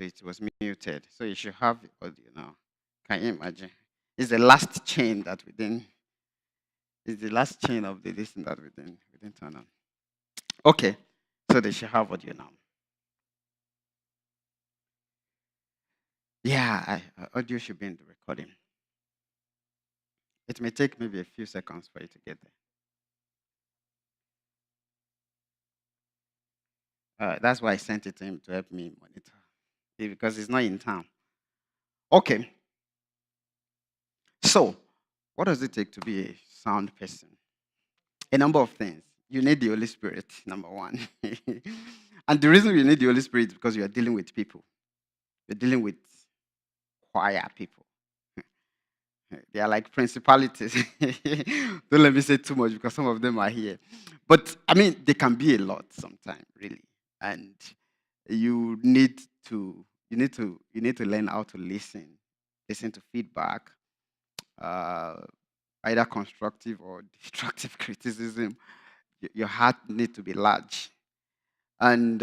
So it was muted. So you should have the audio now. Can you imagine? It's the last chain that we didn't. It's the last chain of the listen that we didn't turn on. Okay. So they should have audio now. Yeah, audio should be in the recording. It may take maybe a few seconds for you to get there. That's why I sent it to him to help me monitor because he's not in town. Okay. So, what does it take to be a sound person? A number of things. You need the Holy Spirit, number one. And the reason you need the Holy Spirit is because you are dealing with people. You're dealing with choir people. They are like principalities. Don't let me say too much because some of them are here. But I mean, they can be a lot sometimes, really. And you need to learn how to listen to feedback, uh, either constructive or destructive criticism. Your heart needs to be large, and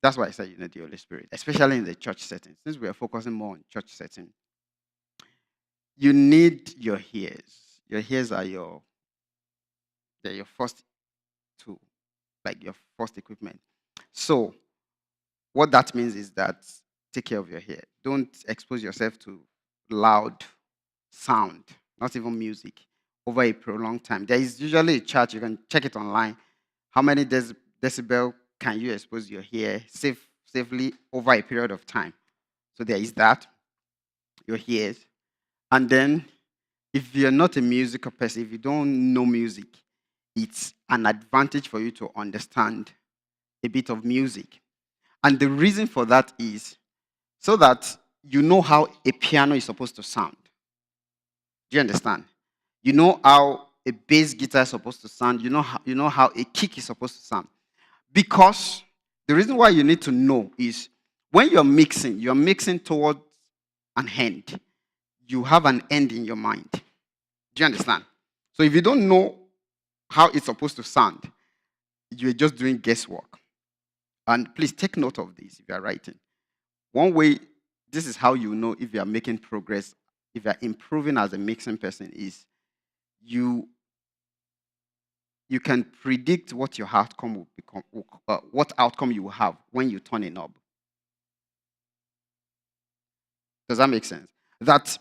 that's why I said you need the Holy Spirit, especially in the church setting. Since we are focusing more on church setting, you need your ears. Your ears are they're your first tool, like your first equipment. So what that means is that take care of your hair. Don't expose yourself to loud sound, not even music, over a prolonged time. There is usually a chart, you can check it online. How many decibel can you expose your hair safely over a period of time? So there is that, your ears. And then if you're not a musical person, if you don't know music, it's an advantage for you to understand a bit of music. And the reason for that is so that you know how a piano is supposed to sound. Do you understand? You know how a bass guitar is supposed to sound. You know how a kick is supposed to sound. Because the reason why you need to know is when you're mixing towards an end. You have an end in your mind. Do you understand? So if you don't know how it's supposed to sound, you're just doing guesswork. And please take note of this if you're writing. One way, this is how you know if you are making progress, if you're improving as a mixing person, is you you can predict what your outcome will become, what outcome you will have when you turn a knob. Does that make sense? That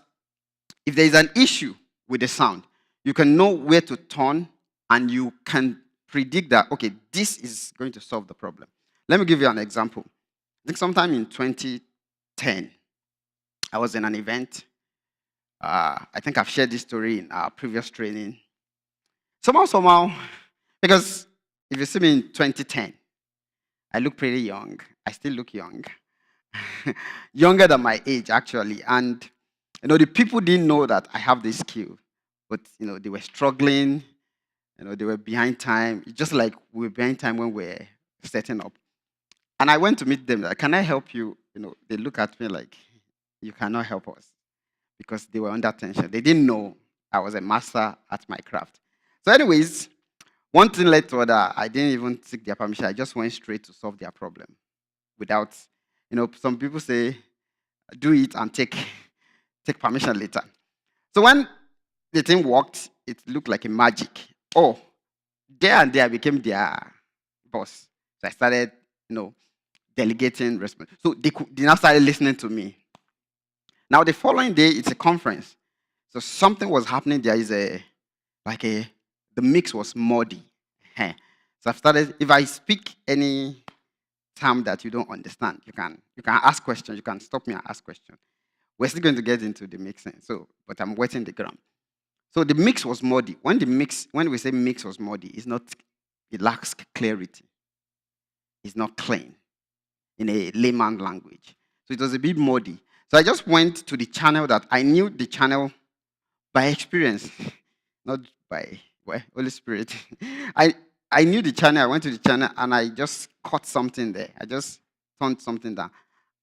if there is an issue with the sound, you can know where to turn and you can predict that, okay, this is going to solve the problem. Let me give you an example. I think sometime in 2010, I was in an event. I think I've shared this story in our previous training. Somehow, because if you see me in 2010, I look pretty young. I still look young. Younger than my age, actually. And, the people didn't know that I have this skill. But, they were struggling. They were behind time. It's just like we were behind time when we were setting up. And I went to meet them. Like, can I help you? They look at me like, you cannot help us. Because they were under tension. They didn't know I was a master at my craft. So, anyways, one thing led to other. I didn't even seek their permission. I just went straight to solve their problem without, some people say, do it and take permission later. So when the thing worked, it looked like a magic. Oh, there and there I became their boss. So I started, delegating response. So they now started listening to me. Now the following day, it's a conference. So something was happening. There is the mix was muddy. So I've started, if I speak any term that you don't understand, you can ask questions. You can stop me and ask questions. We're still going to get into the mixing. But I'm wetting the ground. So the mix was muddy. When we say mix was muddy, it lacks clarity. It's not clean in a layman language. So it was a bit muddy. So I just went to the channel that I knew the channel by experience, not by Holy Spirit. I knew the channel. I went to the channel and I just caught something there. I just turned something down.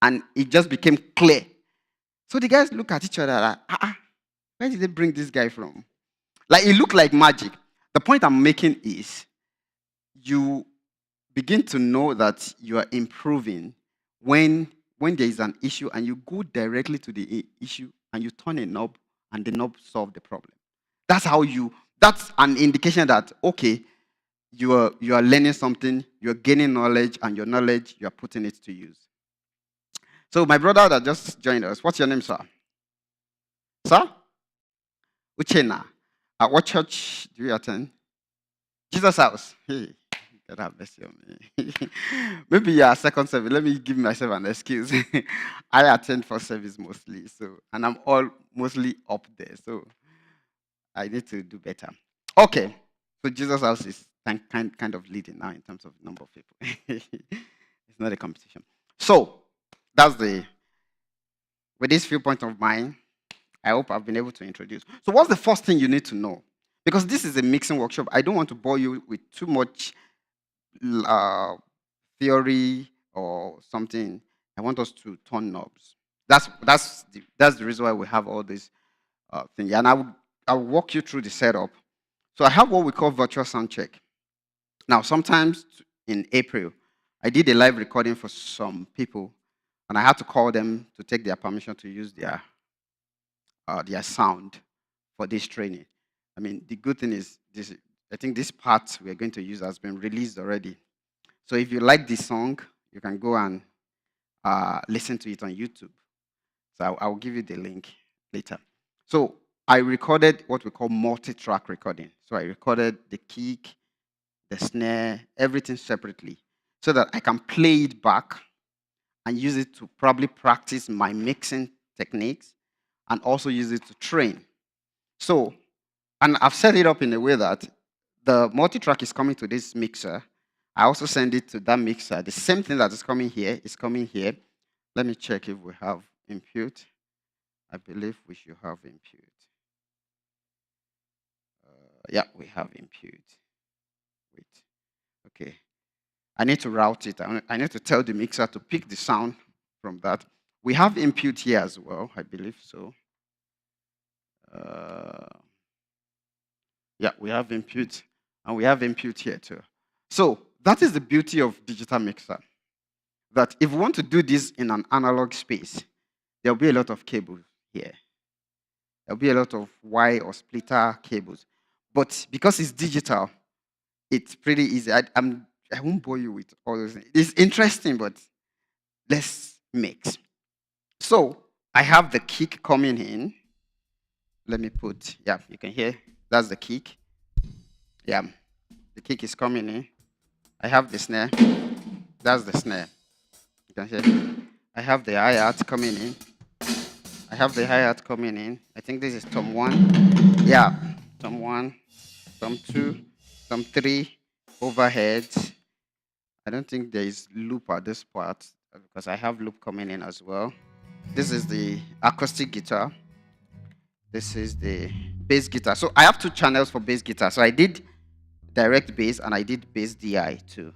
And it just became clear. So the guys look at each other like, where did they bring this guy from? Like, it looked like magic. The point I'm making is you begin to know that you are improving when when there is an issue and you go directly to the issue and you turn a knob and the knob solve the problem. That's how you. That's an indication that okay, you are learning something, you're gaining knowledge, and your knowledge you are putting it to use. So my brother that just joined us, what's your name, sir? Sir? Uchena. At what church do you attend? Jesus House. Hey, God have mercy on me. Maybe you are second service. Let me give myself an excuse. I attend first service mostly, so and I'm all mostly up there, so I need to do better. Okay, so Jesus House is kind of leading now in terms of number of people. It's not a competition. So that's the with this viewpoint of mine. I hope I've been able to introduce. So, what's the first thing you need to know? Because this is a mixing workshop, I don't want to bore you with too much uh, theory or something. I want us to turn knobs. That's the reason why we have all this thing. And I'll walk you through the setup. So, I have what we call virtual sound check. Now, sometimes in April, I did a live recording for some people, and I had to call them to take their permission to use their sound for this training. I mean, the good thing is this. I think this part we are going to use has been released already. So if you like this song, you can go and listen to it on YouTube. So I'll give you the link later. So I recorded what we call multi-track recording. So I recorded the kick, the snare, everything separately, so that I can play it back and use it to probably practice my mixing techniques and also use it to train. So, and I've set it up in a way that the multi-track is coming to this mixer. I also send it to that mixer. The same thing that is coming here is coming here. Let me check if we have input. I believe we should have input. Yeah, we have input. Wait. Okay. I need to route it. I need to tell the mixer to pick the sound from that. We have input here as well, I believe so. Yeah, we have input, and we have input here too. So that is the beauty of digital mixer. That if we want to do this in an analog space, there'll be a lot of cables here. There'll be a lot of Y or splitter cables. But because it's digital, it's pretty easy. I won't bore you with all those things. It's interesting, but let's mix. So I have the kick coming in. Let me put, yeah, you can hear. That's the kick. Yeah, the kick is coming in. I have the snare. That's the snare. You can hear. I have the hi-hat coming in. I have the hi-hat coming in. I think this is tom 1. Yeah, tom 1, tom 2, tom 3, overhead. I don't think there is loop at this part because I have loop coming in as well. This is the acoustic guitar. This is the bass guitar. So I have 2 channels for bass guitar. So I did direct bass and I did bass DI too.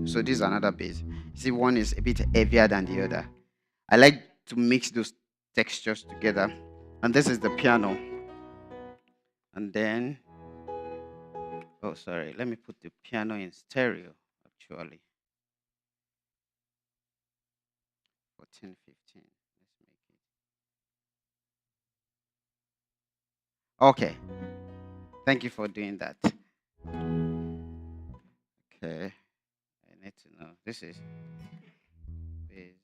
So this is another bass. See, one is a bit heavier than the other. I like to mix those textures together. And this is the piano. And then, oh, sorry, let me put the piano in stereo actually. 14, 15. Let's make it. Okay. Thank you for doing that. Okay. I need to know. This is bass.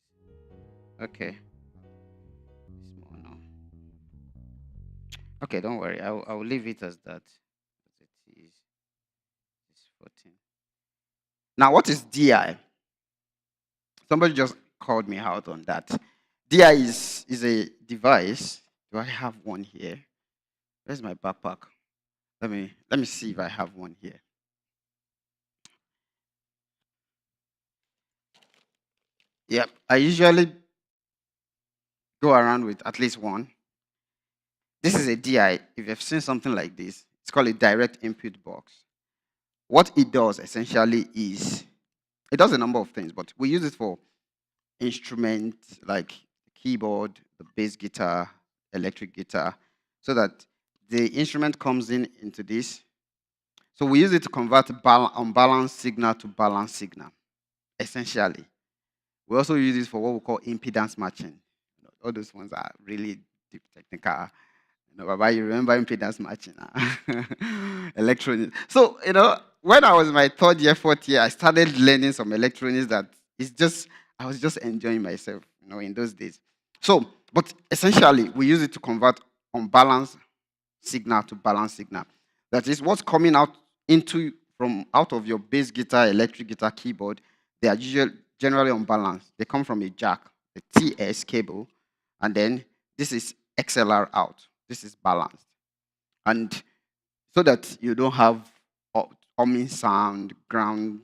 Okay. Small now. Okay, don't worry. I'll leave it as that. As it is. It's 14. Now, what is DI? Somebody just called me out on that. DI is a device. Do I have one here? Where's my backpack? Let me see if I have one here. Yep, I usually go around with at least one. This is a DI. If you've seen something like this, it's called a direct input box. What it does essentially is it does a number of things, but we use it for instruments like keyboard, the bass guitar, electric guitar, so that the instrument comes in into this. So we use it to convert unbalanced signal to balanced signal, essentially. We also use this for what we call impedance matching. All those ones are really deep technical. Baba, you remember impedance matching? Electronics. So, when I was in my third year, fourth year, I started learning some electronics that it's just, I was just enjoying myself, in those days. So, but essentially, we use it to convert unbalanced signal to balanced signal. That is what's coming out from out of your bass guitar, electric guitar, keyboard. They are generally unbalanced. They come from a jack, a TS cable, and then this is XLR out. This is balanced. And so that you don't have humming sound, ground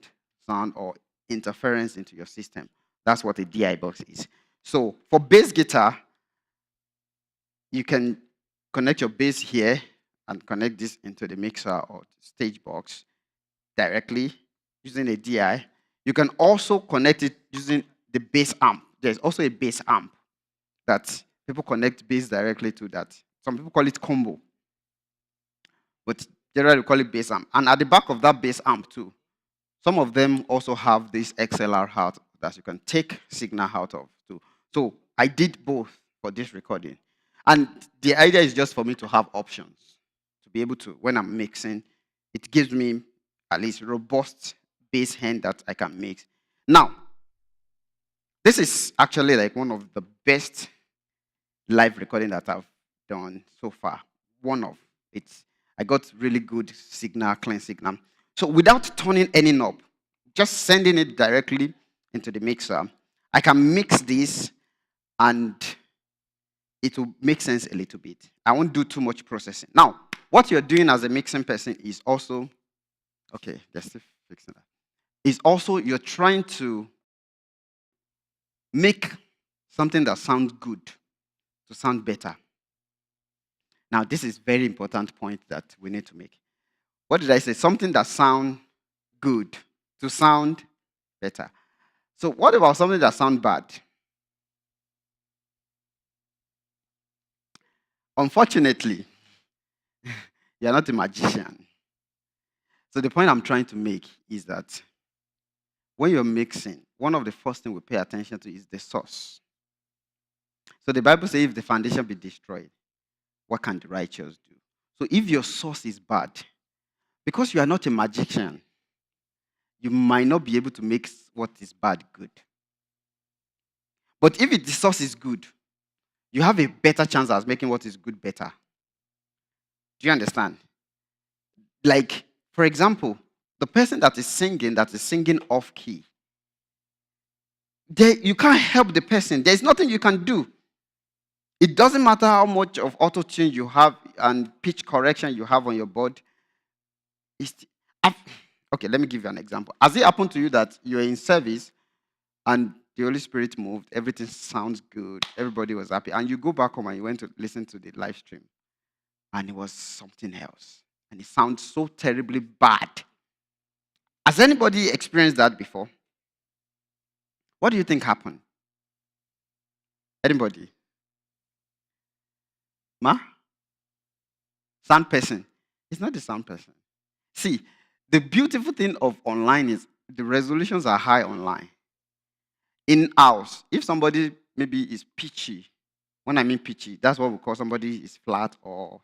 sound, or interference into your system. That's what a DI box is. So for bass guitar, you can connect your bass here and connect this into the mixer or stage box directly using a DI. You can also connect it using the bass amp. There's also a bass amp that people connect bass directly to that. Some people call it combo, but generally we call it bass amp. And at the back of that bass amp too, some of them also have this XLR out that you can take signal out of too. So I did both for this recording. And the idea is just for me to have options, to be able to, when I'm mixing, it gives me at least robust bass hand that I can mix. Now, this is actually like one of the best live recording that I've done so far. One of it. I got really good signal, clean signal. So without turning any knob, just sending it directly into the mixer, I can mix this and it will make sense a little bit. I won't do too much processing. Now, what you're doing as a mixing person is also, okay, they're still fixing that, is also you're trying to make something that sounds good to sound better. Now, this is very important point that we need to make. What did I say? Something that sounds good to sound better. So what about something that sounds bad? Unfortunately, you're not a magician. So the point I'm trying to make is that when you're mixing, one of the first things we pay attention to is the source. So the Bible says if the foundation be destroyed, what can the righteous do? So if your source is bad, because you are not a magician, you might not be able to make what is bad good. But if the source is good, you have a better chance at making what is good better. Do you understand? Like, for example, the person that is singing off key, you can't help the person. There's nothing you can do. It doesn't matter how much of auto-tune you have and pitch correction you have on your board. Okay, let me give you an example. Has it happened to you that you're in service and the Holy Spirit moved, everything sounds good, everybody was happy, and you go back home and you went to listen to the live stream, and it was something else, and it sounds so terribly bad? Has anybody experienced that before? What do you think happened? Anybody? Ma? Sound person? It's not the sound person. See, the beautiful thing of online is the resolutions are high online. In-house, if somebody maybe is pitchy, when I mean pitchy, that's what we call somebody is flat or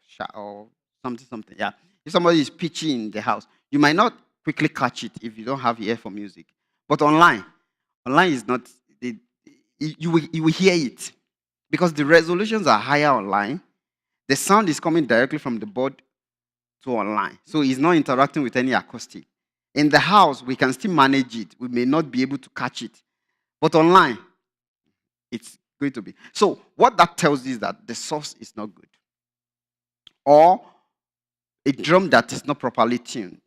something. Yeah. If somebody is pitchy in the house, you might not quickly catch it if you don't have ear for music. But online is not, you will hear it because the resolutions are higher online. The sound is coming directly from the board to online. So it's not interacting with any acoustic. In the house, we can still manage it. We may not be able to catch it. But online, it's going to be. So what that tells you is that the source is not good. Or a drum that is not properly tuned.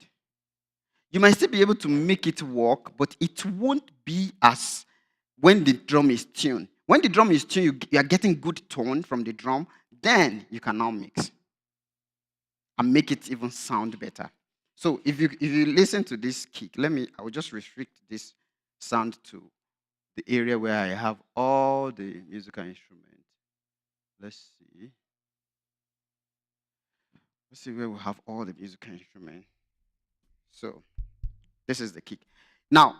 You might still be able to make it work, but it won't be as when the drum is tuned. When the drum is tuned, you are getting good tone from the drum, then you can now mix and make it even sound better. So if you listen to this kick, I will just restrict this sound to the area where I have all the musical instruments. Let's see where we have all the musical instruments. So this is the kick. Now,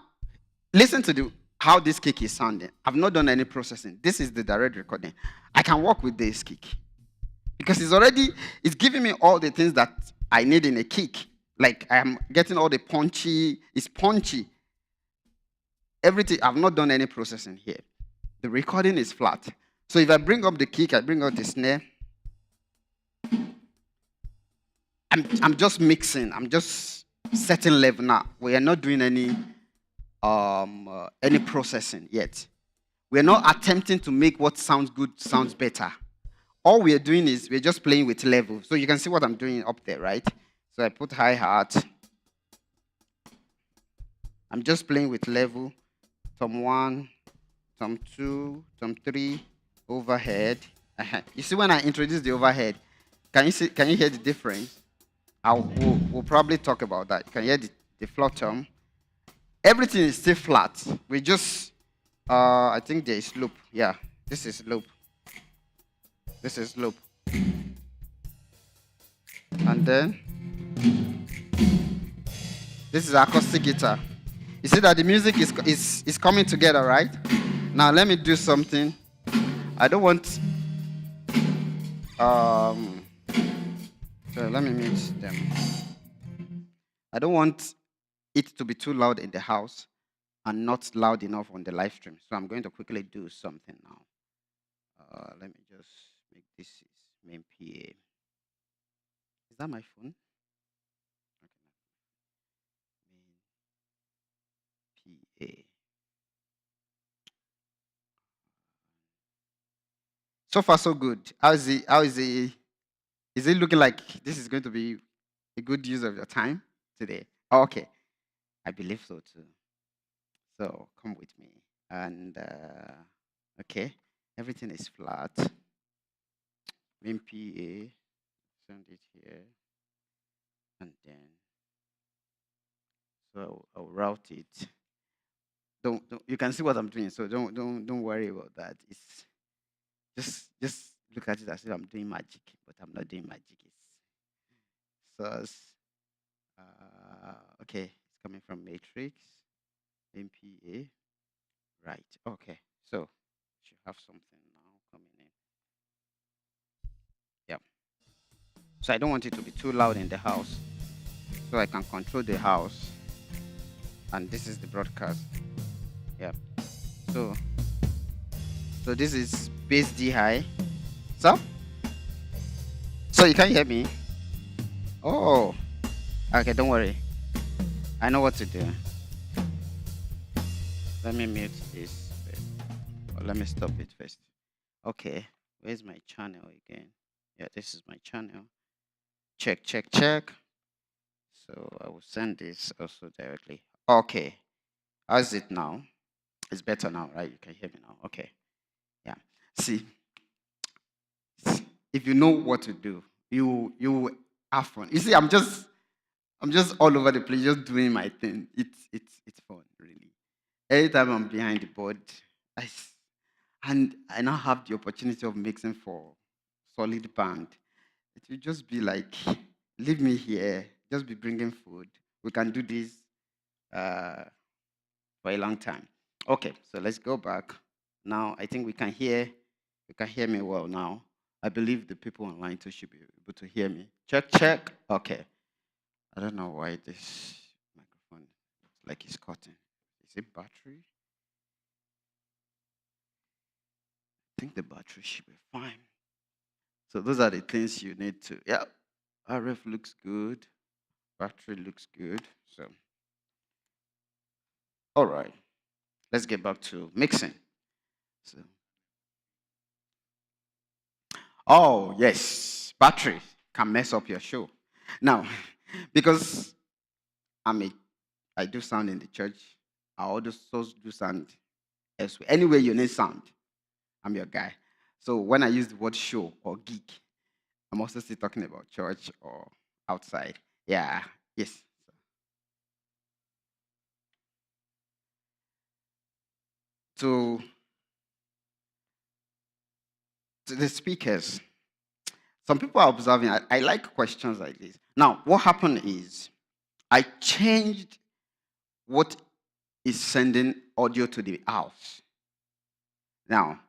listen to how this kick is sounding. I've not done any processing. This is the direct recording. I can work with this kick because it's giving me all the things that I need in a kick. Like I'm getting all the punchy, it's punchy. Everything, I've not done any processing here. The recording is flat. So if I bring up the kick, I bring out the snare. I'm just mixing. I'm just setting level now. We are not doing any processing yet. We're not attempting to make what sounds good sounds better. All we are doing is we're just playing with level. So you can see what I'm doing up there, right? So I put hi-hat. I'm just playing with level. Tom 1, Tom 2, Tom 3, overhead. You see when I introduce the overhead, can you hear the difference? We'll probably talk about that. You can hear the floor tom. Everything is still flat. We just, I think there is loop. Yeah, this is loop. This is loop. And then, this is acoustic guitar. You see that the music is coming together, right? Now let me do something. I don't want, so let me mute them. I don't want it to be too loud in the house and not loud enough on the live stream. So I'm going to quickly do something now. Let me just make this main PA. Is that my phone? Okay. Main PA. So far, so good. Is it looking like this is going to be a good use of your time today? Oh, okay. I believe so too. So come with me. And okay, everything is flat. Main PA, send it here. And then, so I'll route it. Don't you can see what I'm doing, so don't worry about that. It's just look at it as if I'm doing magic, but I'm not doing magic. It's source. Okay, it's coming from matrix, MPA. Right. Okay. So should have something now coming in. Yeah. So I don't want it to be too loud in the house, so I can control the house. And this is the broadcast. Yeah. So this is bass D high. So you can hear me? Oh, okay, don't worry. I know what to do. Let me mute this first. Or let me stop it first. Okay, where's my channel again? Yeah, this is my channel. Check, check, check. So I will send this also directly. Okay, how's it now? It's better now, right? You can hear me now. Okay. Yeah. See, if you know what to do, you will have fun. You see, I'm just all over the place, just doing my thing. It's fun, really. Anytime I'm behind the board, I and I now have the opportunity of mixing for solid band. It will just be like, leave me here, just be bringing food. We can do this uh, for a long time. Okay, so let's go back. Now I think we can hear me well now. I believe the people online too should be able to hear me. Check, check. Okay. I don't know why this microphone looks like it's cutting. Is it battery? I think the battery should be fine. So those are the things you need to. Yeah, RF looks good. Battery looks good. So, all right. Let's get back to mixing. So, oh yes, battery can mess up your show. Now, because I do sound in the church. I also do sound elsewhere. Anywhere you need sound, I'm your guy. So when I use the word show or geek, I'm also still talking about church or outside. Yeah, yes. To, to the speakers, some people are observing. I like questions like this. Now, what happened is I changed what is sending audio to the house. Now,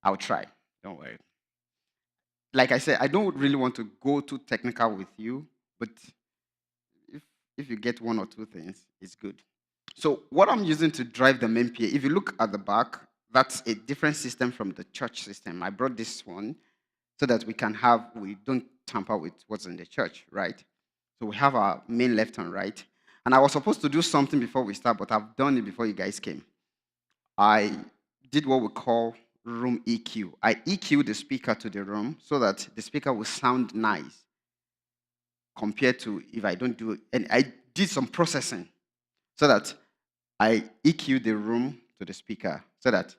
I'll try. Don't worry. Like I said, I don't really want to go too technical with you, but if you get one or two things, it's good. So what I'm using to drive the main PA, if you look at the back, that's a different system from the church system. I brought this one so that we don't tamper with what's in the church, right? So we have our main left and right. And I was supposed to do something before we start, but I've done it before you guys came. I did what we call room EQ. I EQ the speaker to the room so that the speaker will sound nice compared to if I don't do it. And I did some processing so that I EQ the room to the speaker so that,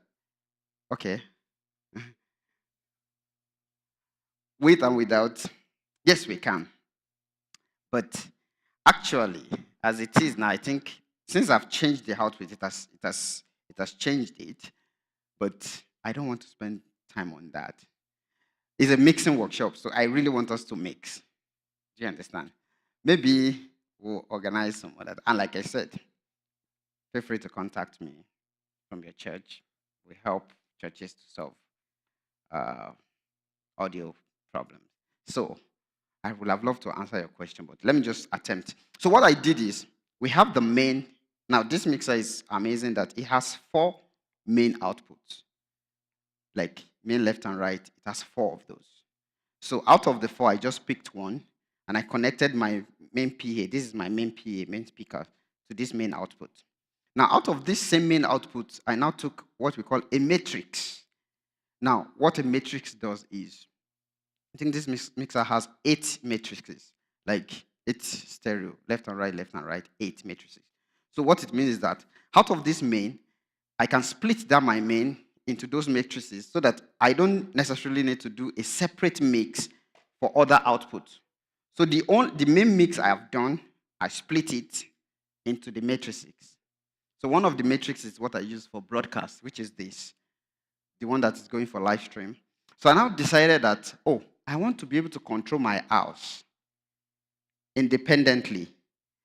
okay, with and without, yes, we can. But actually, as it is now, I think since I've changed the output, it has changed it. But I don't want to spend time on that. It's a mixing workshop, so I really want us to mix. Do you understand? Maybe we'll organize some of that. And like I said, feel free to contact me from your church. We help churches to solve audio problems. So I would have loved to answer your question, but let me just attempt. So what I did is, we have the main. Now, this mixer is amazing that it has 4 main outputs. Like main left and right, it has 4 of those. So out of the 4, I just picked one, and I connected my main PA. This is my main PA, main speaker, to this main output. Now, out of this same main output, I now took what we call a matrix. Now, what a matrix does is, I think this mixer has 8 matrices, like 8 stereo, left and right, 8 matrices. So what it means is that out of this main, I can split down my main into those matrices so that I don't necessarily need to do a separate mix for other outputs. So the main mix I have done, I split it into the matrices. So one of the matrices is what I use for broadcast, which is this, the one that is going for live stream. So I now decided that, I want to be able to control my house independently.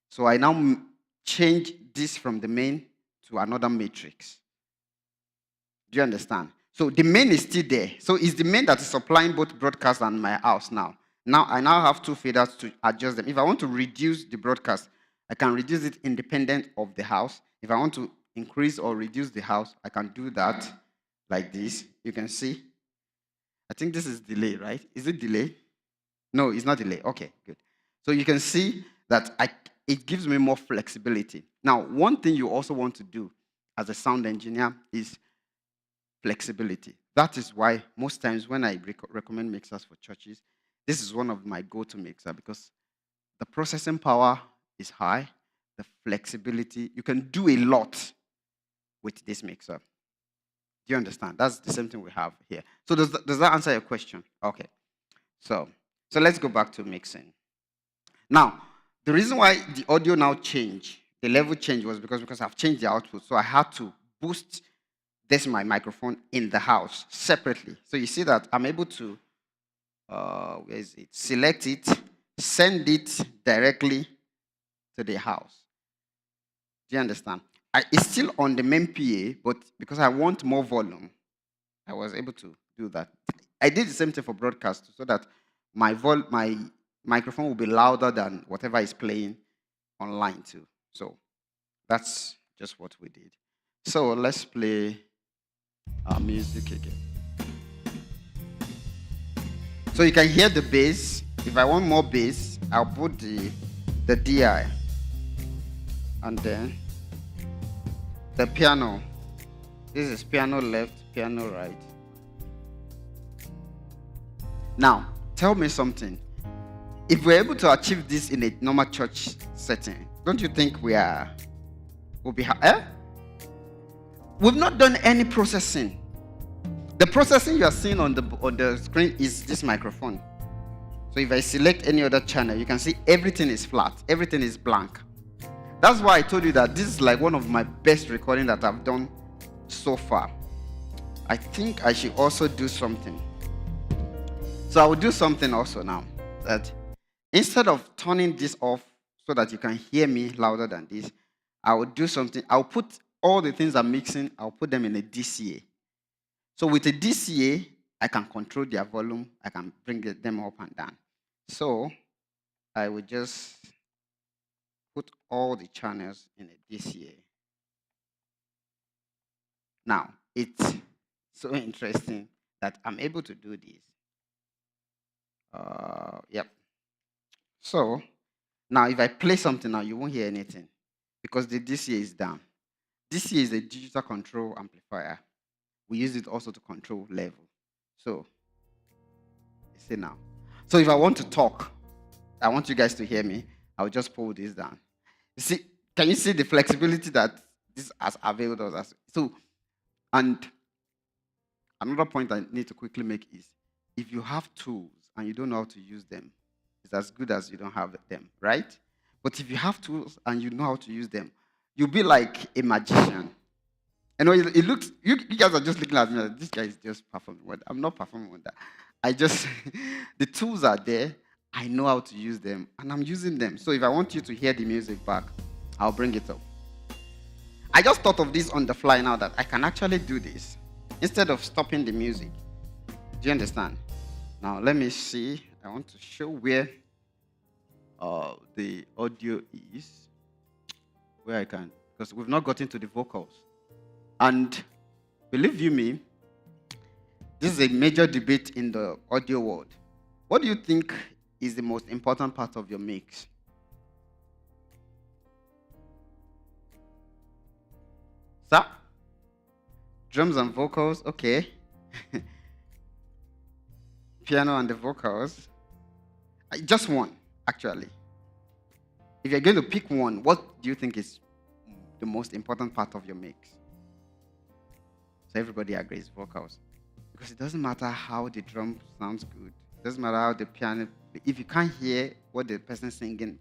So I now change this from the main to another matrix. Do you understand? So the main is still there. So it's the main that is supplying both broadcast and my house now. Now I have 2 faders to adjust them. If I want to reduce the broadcast, I can reduce it independent of the house. If I want to increase or reduce the house, I can do that like this. You can see. I think this is delay, right? Is it delay? No, it's not delay. Okay, good. So you can see that it gives me more flexibility. Now, one thing you also want to do as a sound engineer is flexibility. That is why most times when I recommend mixers for churches, this is one of my go-to mixers because the processing power is high, the flexibility, you can do a lot with this mixer. Do you understand? That's the same thing we have here. So does that answer your question? Okay. So let's go back to mixing. Now, the reason why the audio now changed, the level change was because I've changed the output. So I had to boost my microphone in the house separately. So you see that I'm able to, where is it? Select it, send it directly to the house. Do you understand? It's still on the main PA, but because I want more volume, I was able to do that. I did the same thing for broadcast so that my microphone will be louder than whatever is playing online too. So that's just what we did. So let's play our music again. So you can hear the bass. If I want more bass, I'll put the DI. And then the piano. This is piano left, piano right. Now, tell me something. If we're able to achieve this in a normal church setting, don't you think we'll be We've not done any processing. The processing you are seeing on the screen is this microphone. So if I select any other channel, you can see everything is flat, everything is blank. That's why I told you that this is like one of my best recording that I've done so far. I think I should also do something. So I will do something also now. That instead of turning this off so that you can hear me louder than this, I will do something. I'll put all the things I'm mixing, I'll put them in a DCA. So with a DCA, I can control their volume. I can bring them up and down. So I will just put all the channels in a DCA. Now, it's so interesting that I'm able to do this. Yep. So now if I play something now, you won't hear anything because the DCA is down. DCA is a digital control amplifier. We use it also to control level. So, you see now. So if I want to talk, I want you guys to hear me, I'll just pull this down. You see, can you see the flexibility that this has availed us? So, and another point I need to quickly make is, if you have tools and you don't know how to use them, it's as good as you don't have them, right? But if you have tools and you know how to use them, you'll be like a magician. I know it looks, you guys are just looking at me like, this guy is just performing wonder. I'm not performing wonder. I just, the tools are there. I know how to use them, and I'm using them. So if I want you to hear the music back, I'll bring it up. I just thought of this on the fly now that I can actually do this instead of stopping the music. Do you understand? Now, let me see. I want to show where the audio is, where I can, because we've not gotten to the vocals. And believe you me, this is a major debate in the audio world. What do you think is the most important part of your mix? Sir? Drums and vocals, okay. Piano and the vocals. Just one, actually. If you're going to pick one, what do you think is the most important part of your mix? So everybody agrees, vocals. Because it doesn't matter how the drum sounds good. It doesn't matter how the piano, if you can't hear what the person singing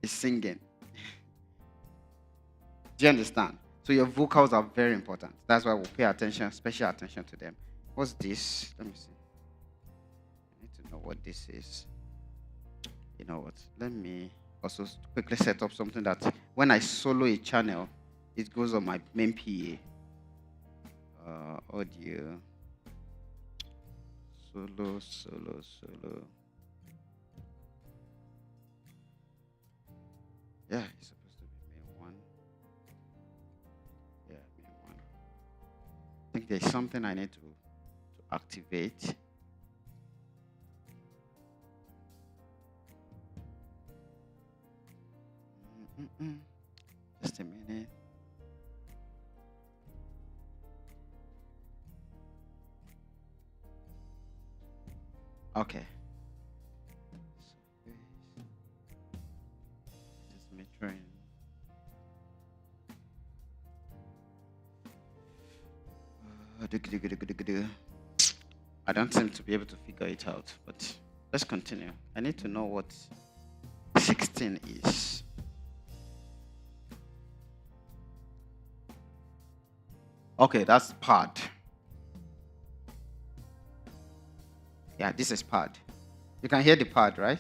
is singing. Do you understand? So your vocals are very important. That's why we'll pay attention, special attention to them. What's this? Let me see. I need to know what this is. You know what? Let me also quickly set up something that when I solo a channel, it goes on my main PA. Audio. Solo. Yeah, it's supposed to be main one. Yeah, main one. I think there's something I need to activate. Just a minute. Okay. Just measuring. I don't seem to be able to figure it out, but let's continue. I need to know what 16 is. Okay, that's pad. Yeah, this is pad. You can hear the pad, right?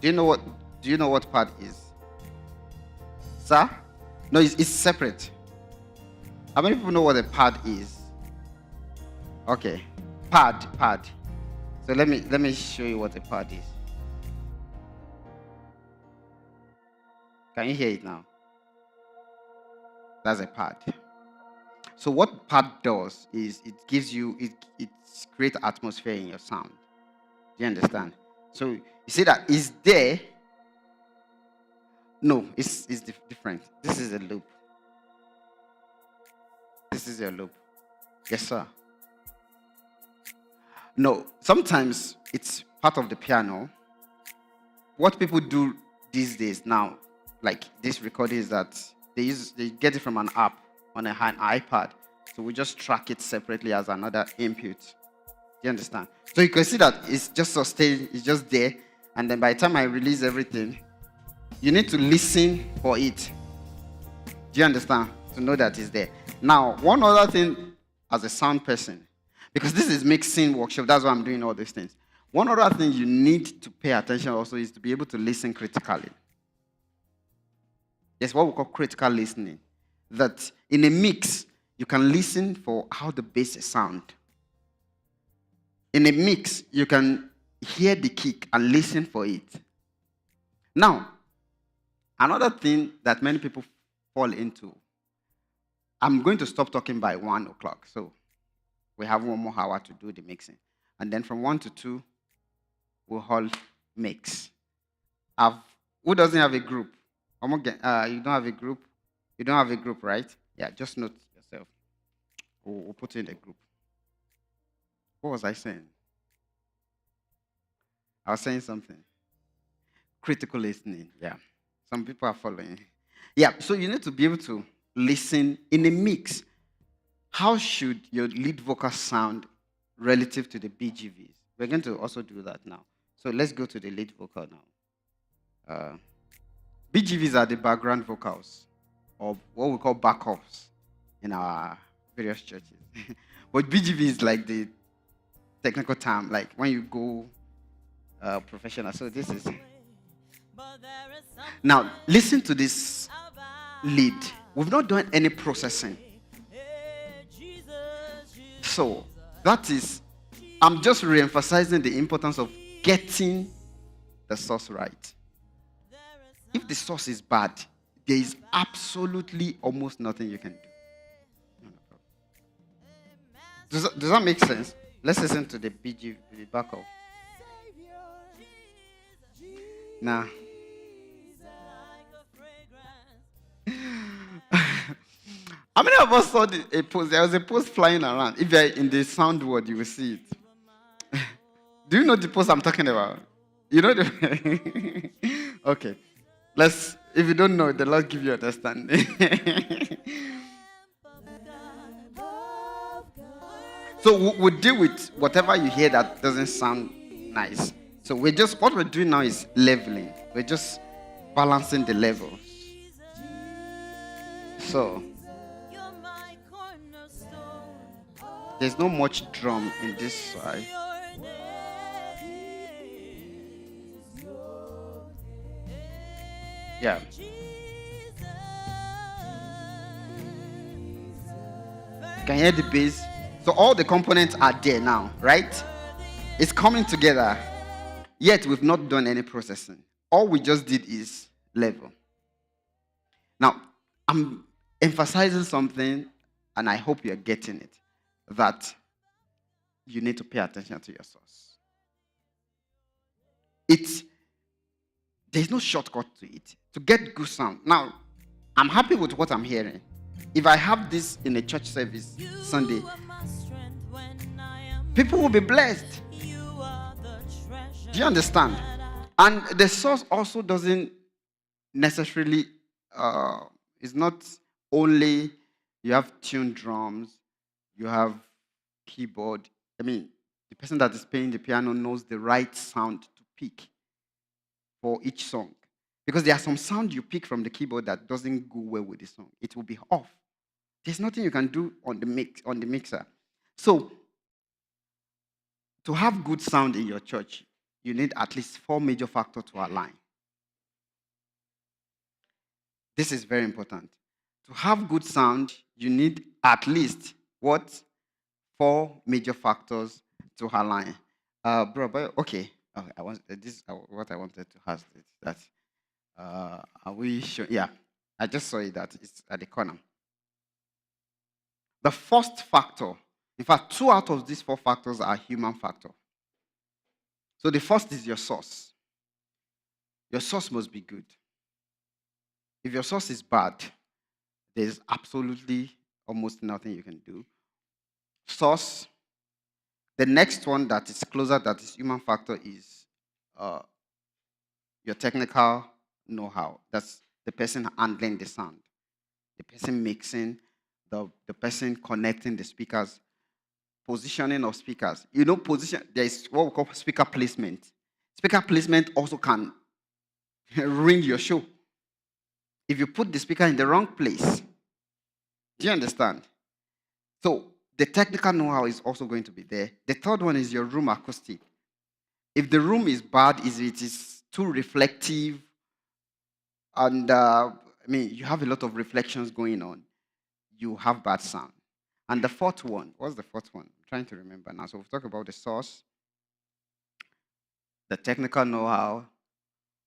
Do you know what pad is? Sir? No, it's separate. How many people know what a pad is? Okay. Pad. So let me show you what a pad is. Can you hear it now? That's a pad. So what pad does is it gives you, it creates atmosphere in your sound. Do you understand? So you see that is there. No, it's different. This is a loop. This is a loop. Yes, sir. No, sometimes it's part of the piano. What people do these days now, like this recording, is that they get it from an app on an iPad. So we just track it separately as another input. Do you understand? So you can see that it's just sustained, it's just there. And then by the time I release everything, you need to listen for it. Do you understand? To know that it's there. Now, one other thing as a sound person, because this is mixing workshop, that's why I'm doing all these things. One other thing you need to pay attention also is to be able to listen critically. There's what we call critical listening. That in a mix, you can listen for how the bass sound. In a mix, you can hear the kick and listen for it. Now, another thing that many people fall into, I'm going to stop talking by 1 o'clock. So we have 1 more hour to do the mixing. And then from 1 to 2, we'll all mix. Who doesn't have a group? You don't have a group? You don't have a group, right? Yeah, just note yourself. We'll put you in a group. What was I saying? I was saying something. Critical listening, yeah. Some people are following. Yeah, so you need to be able to listen in a mix. How should your lead vocal sound relative to the BGVs? We're going to also do that now. So let's go to the lead vocal now. BGVs are the background vocals, or what we call backups in our various churches. But BGV is like the technical term, like when you go professional. So this is. Now, listen to this lead. We've not done any processing. So, that is, I'm just re-emphasizing the importance of getting the source right. If the source is bad, there is absolutely almost nothing you can do. Does that make sense? Let's listen to the BG, the backup. Now, how many of us saw a post? There was a post flying around. If you're in the sound world, you will see it. Do you know the post I'm talking about? You know the. Okay. If you don't know, the Lord give you understanding. So we'll deal with whatever you hear that doesn't sound nice. So what we're doing now is leveling. We're just balancing the levels. So there's not much drum in this side. Yeah. You can hear the bass. So all the components are there now, right? It's coming together. Yet we've not done any processing. All we just did is level. Now, I'm emphasizing something, and I hope you're getting it, that you need to pay attention to your source. There's no shortcut to it. To get good sound. Now, I'm happy with what I'm hearing. If I have this in a church service Sunday, people will be blessed. Do you understand? And the source also doesn't necessarily, it's not only you have tuned drums, you have keyboard. I mean, the person that is playing the piano knows the right sound to pick for each song. Because there are some sound you pick from the keyboard that doesn't go well with the song. It will be off. There's nothing you can do on the mixer. So, to have good sound in your church, you need at least 4 major factors to align. This is very important. To have good sound, you need at least what? 4 major factors to align. Okay. This is what I wanted to ask. That are we sure? Yeah, I just saw it that it's at the corner. The first factor, in fact, 2 out of these 4 factors are human factor. So the first is your source. Your source must be good. If your source is bad, there's absolutely almost nothing you can do. Source. The next one that is closer, that is human factor, is your technical know-how. That's the person handling the sound, the person mixing, the person connecting the speakers, positioning of speakers. You know, there is what we call speaker placement. Speaker placement also can ruin your show. If you put the speaker in the wrong place. Do you understand? So the technical know-how is also going to be there. The third one is your room acoustic. If the room is bad, is it is too reflective, and you have a lot of reflections going on, you have bad sound. And the fourth one, what's the fourth one? I'm trying to remember now. So we've talked about the source, the technical know-how,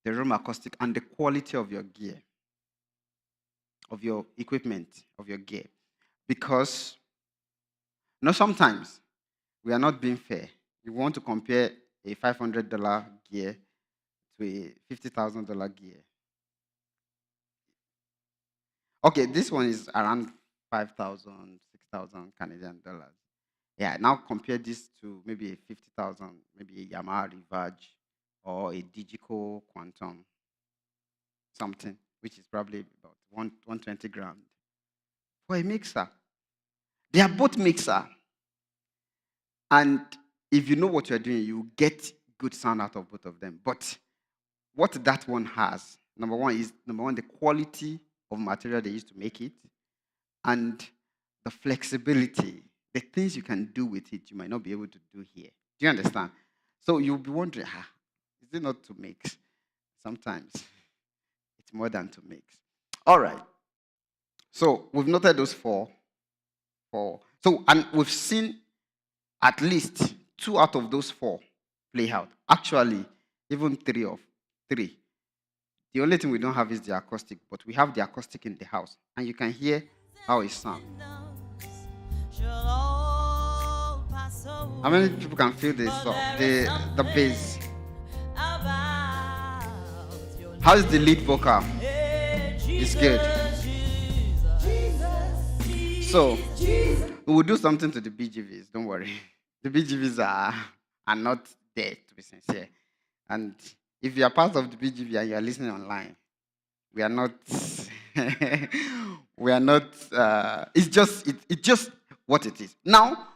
the room acoustic, and the quality of your gear, of your equipment, of your gear. Because sometimes we are not being fair. You want to compare a $500 gear to a $50,000 gear. Okay, this one is around 5,000, 6,000 Canadian dollars. Yeah, now compare this to maybe a 50,000, maybe a Yamaha Rivage or a Digico Quantum, something, which is probably about 120 grand for a mixer. They are both mixer. And if you know what you're doing, you get good sound out of both of them. But what that one has, number one, the quality of material they used to make it, and the flexibility, the things you can do with it, you might not be able to do here. Do you understand? So you'll be wondering, is it not to mix? Sometimes it's more than to mix. All right. So we've noted those four. So, and we've seen at least 2 out of those 4 play out. Actually, even 3 of 3. The only thing we don't have is the acoustic, but we have the acoustic in the house, and you can hear how it sounds. How many people can feel this song? The bass. How is the lead vocal? It's good. So we will do something to the BGVs. Don't worry. The BGVs are not there, to be sincere. And if you are part of the BGV and you are listening online, we are not. We are not. It's just what it is now.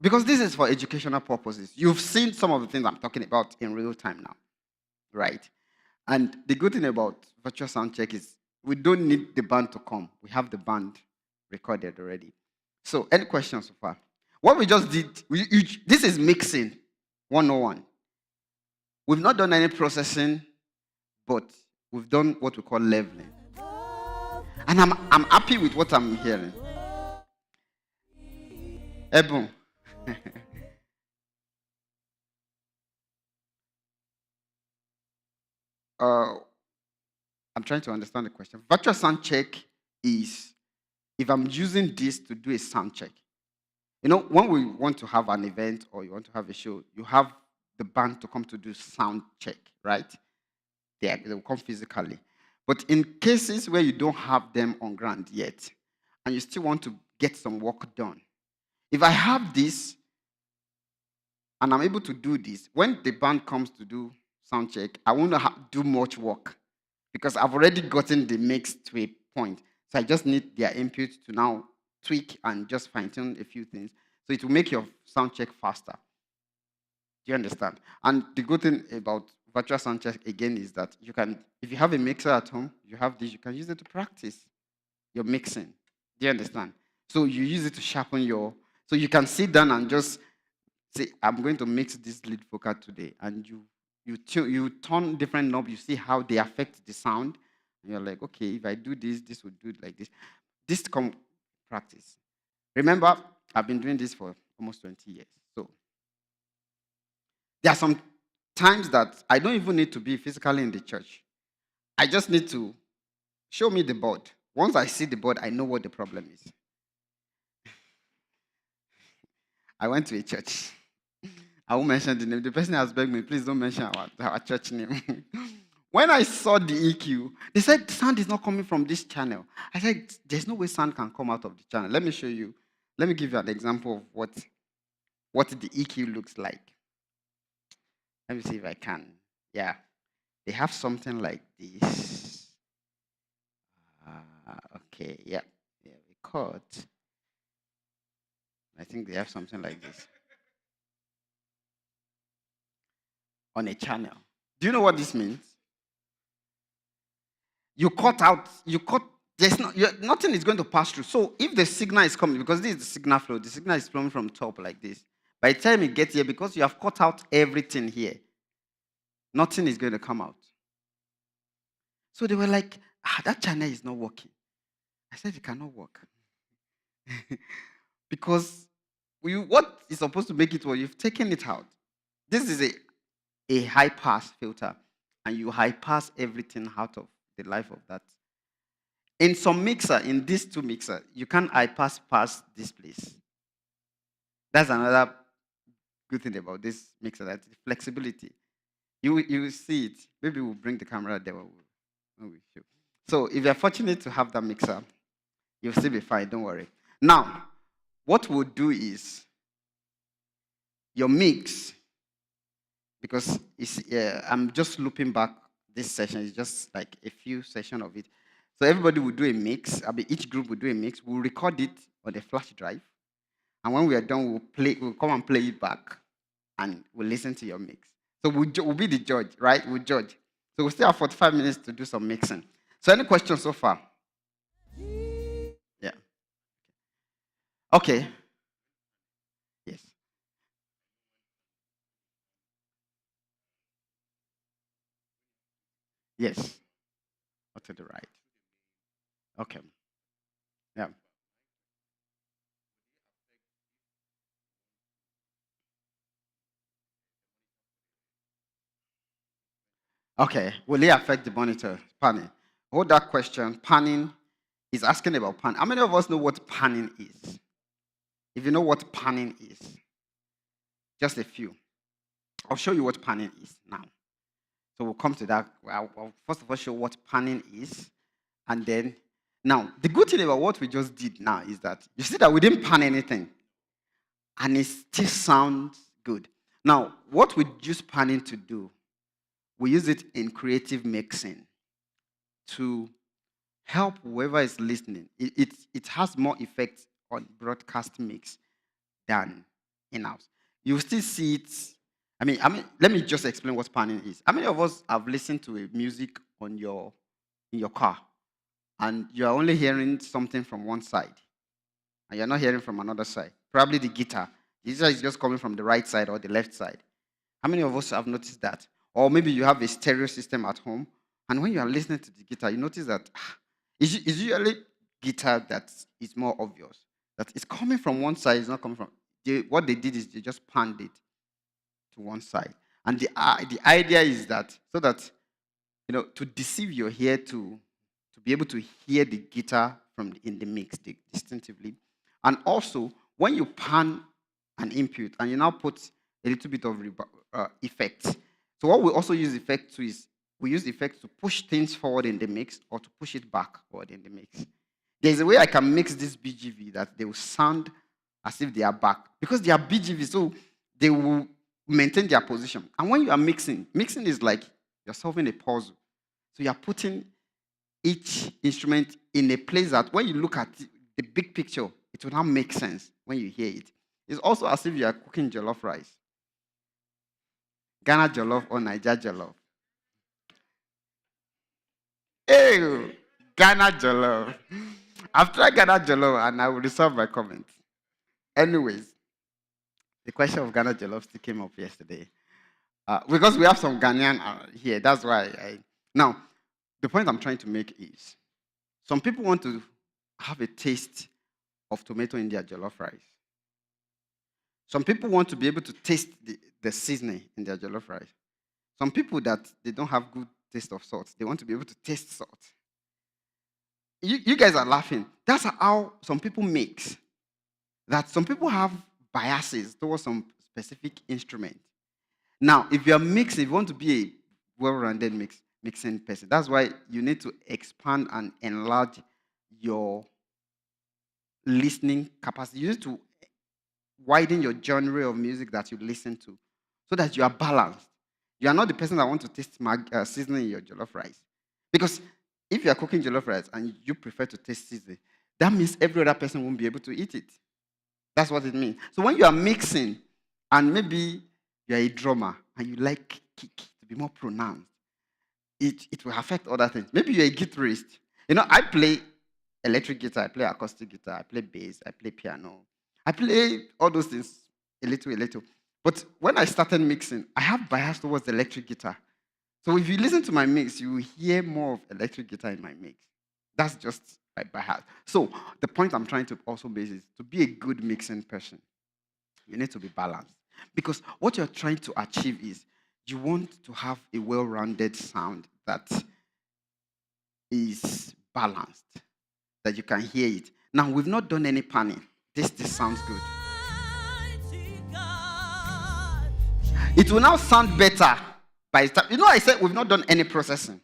Because this is for educational purposes. You've seen some of the things I'm talking about in real time now, right? And the good thing about virtual sound check is we don't need the band to come. We have the band recorded already. So, any questions so far? What we just did, this is mixing 101. We've not done any processing, but we've done what we call leveling. And I'm happy with what I'm hearing. Boom. I'm trying to understand the question. Virtual sound check is if I'm using this to do a sound check. When we want to have an event or you want to have a show, you have the band to come to do sound check, right? They will come physically. But in cases where you don't have them on ground yet, and you still want to get some work done, if I have this, and I'm able to do this, when the band comes to do sound check, I won't do much work because I've already gotten the mix to a point. So I just need their input to now tweak and just fine-tune a few things. So it will make your sound check faster. Do you understand? And the good thing about virtual sound check, again, is that you can, if you have a mixer at home, you have this, you can use it to practice your mixing. Do you understand? So you use it to sharpen so you can sit down and just say, I'm going to mix this lead vocal today. And you turn different knobs, you see how they affect the sound. And you're like, okay, if I do this, this would do it like this. This come practice. Remember, I've been doing this for almost 20 years. So there are some times that I don't even need to be physically in the church. I just need to show me the board. Once I see the board, I know what the problem is. I went to a church. I won't mention the name. The person has begged me, please don't mention our church name. When I saw the EQ, they said, sound is not coming from this channel. I said, there's no way sound can come out of the channel. Let me show you. Let me give you an example of what the EQ looks like. Let me see if I can. Yeah. They have something like this. Okay, yeah. Record. I think they have something like this. On a channel. Do you know what this means? Nothing is going to pass through. So if the signal is coming, because this is the signal flow, the signal is flowing from top like this. By the time it gets here, because you have cut out everything here, nothing is going to come out. So they were like, that channel is not working. I said, it cannot work. Because what is supposed to make it work, you've taken it out. This is a high pass filter, and you high pass everything out of the life of that. In some mixer, in these two mixer, you can't high pass past this place. That's another good thing about this mixer, that flexibility. You will see it. Maybe we'll bring the camera there when we show. So if you're fortunate to have that mixer, you'll still be fine, don't worry. Now, what we'll do is your mix, because I'm just looping back this session, it's just like a few sessions of it. So everybody will do a mix. Each group will do a mix. We'll record it on the flash drive. And when we are done, we'll come and play it back. And we'll listen to your mix. So we'll be the judge, right? We'll judge. So we'll still have 45 minutes to do some mixing. So any questions so far? Yeah. Okay. Yes. Yes. Or to the right. Okay. Yeah. Okay. Will it affect the monitor panning? Hold that question. Panning is asking about panning. How many of us know what panning is? If you know what panning is, just a few. I'll show you what panning is now. So we'll come to that. I'll first of all show what panning is. And then, now, the good thing about what we just did now is that you see that we didn't pan anything. And it still sounds good. Now, what we use panning to do, we use it in creative mixing to help whoever is listening. It has more effect on broadcast mix than in-house. You still see it. Let me just explain what panning is. How many of us have listened to a music in your car, and you are only hearing something from one side, and you're not hearing from another side? Probably the guitar. The guitar is just coming from the right side or the left side. How many of us have noticed that? Or maybe you have a stereo system at home, and when you are listening to the guitar, you notice that it's usually guitar that is more obvious. That it's coming from one side, it's not coming from. What they did is they just panned it to one side. And the idea is that so that to deceive your ear to be able to hear the guitar from in the mix distinctively. And also, when you pan an input and you now put a little bit of effect. So what we also use effect to is we use effect to push things forward in the mix or to push it backward in the mix. There's a way I can mix this BGV that they will sound as if they are back because they are BGV, so they will maintain their position. And when you are mixing is like you're solving a puzzle. So you're putting each instrument in a place that when you look at the big picture, it will not make sense when you hear it. It's also as if you are cooking jollof rice. Ghana jollof or Niger jollof. Hey, Ghana jollof. I've tried Ghana jollof and I will reserve my comment. Anyways, the question of Ghana jollof still came up yesterday. Because we have some Ghanaian here, that's why Now, the point I'm trying to make is some people want to have a taste of tomato in their jollof rice. Some people want to be able to taste the seasoning in their jollof rice. Some people that they don't have good taste of salt, they want to be able to taste salt. You guys are laughing. That's how some people mix. That some people have biases towards some specific instrument. Now, if you're mixing, if you want to be a well-rounded mixing person, that's why you need to expand and enlarge your listening capacity. You need to widen your genre of music that you listen to so that you are balanced. You are not the person that wants to taste seasoning in your jollof rice. Because if you are cooking jollof rice and you prefer to taste seasoning, that means every other person won't be able to eat it. That's what it means. So when you are mixing, and maybe you're a drummer and you like kick to be more pronounced, it will affect other things. Maybe you're a guitarist. I play electric guitar, I play acoustic guitar, I play bass, I play piano. I play all those things a little. But when I started mixing, I have bias towards the electric guitar So if you listen to my mix, you will hear more of electric guitar in my mix. That's just by heart. So the point I'm trying to also base is to be a good mixing person, you need to be balanced. Because what you're trying to achieve is you want to have a well-rounded sound that is balanced, that you can hear it. Now, we've not done any panning. This sounds good. It will now sound better by the time. I said we've not done any processing.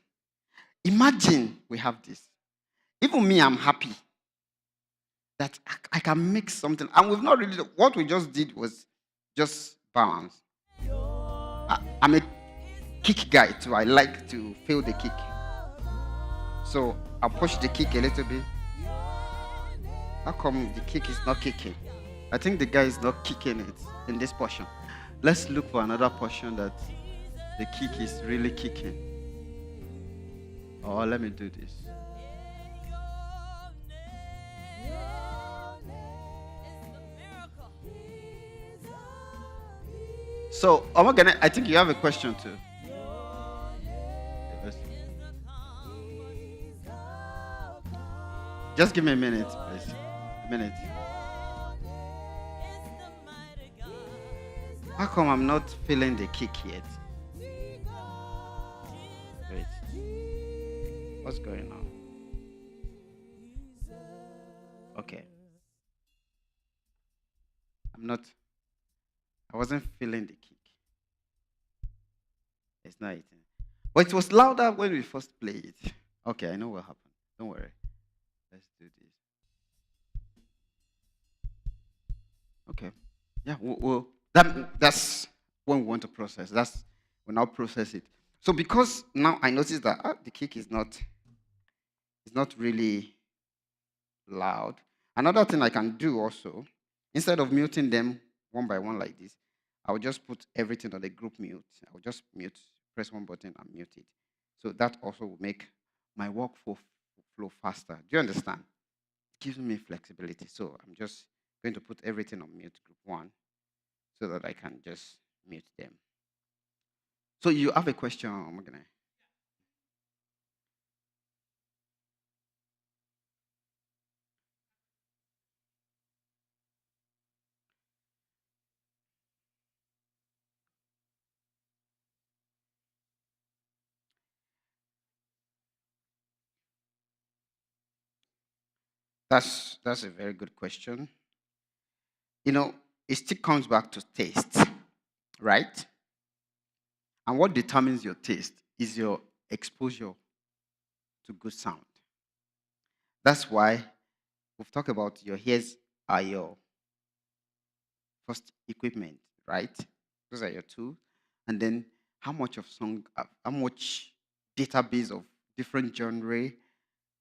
Imagine we have this. Even me, I'm happy that I can mix something. And we've not really, what we just did was just balance. I'm a kick guy too. I like to feel the kick. So I'll push the kick a little bit. How come the kick is not kicking? I think the guy is not kicking it in this portion. Let's look for another portion that the kick is really kicking. Or let me do this. So, I think you have a question too. Just give me a minute, please. A minute. How come I'm not feeling the kick yet? Wait. What's going on? Okay. I wasn't feeling the kick. It's not eating. But it was louder when we first played it. Okay, I know what happened. Don't worry. Let's do this. Okay. Yeah, that's when we want to process. We'll now process it. So because now I notice that the kick is not really loud. Another thing I can do also, instead of muting them one by one like this, I will just put everything on the group mute. I will just press one button and mute it. So that also will make my workflow flow faster. Do you understand? It gives me flexibility. So I'm just going to put everything on mute group 1 so that I can just mute them. So you have a question, Magana? That's a very good question. It still comes back to taste, right? And what determines your taste is your exposure to good sound. That's why we've talked about your ears are your first equipment, right? Those are your tools. And then how much database of different genre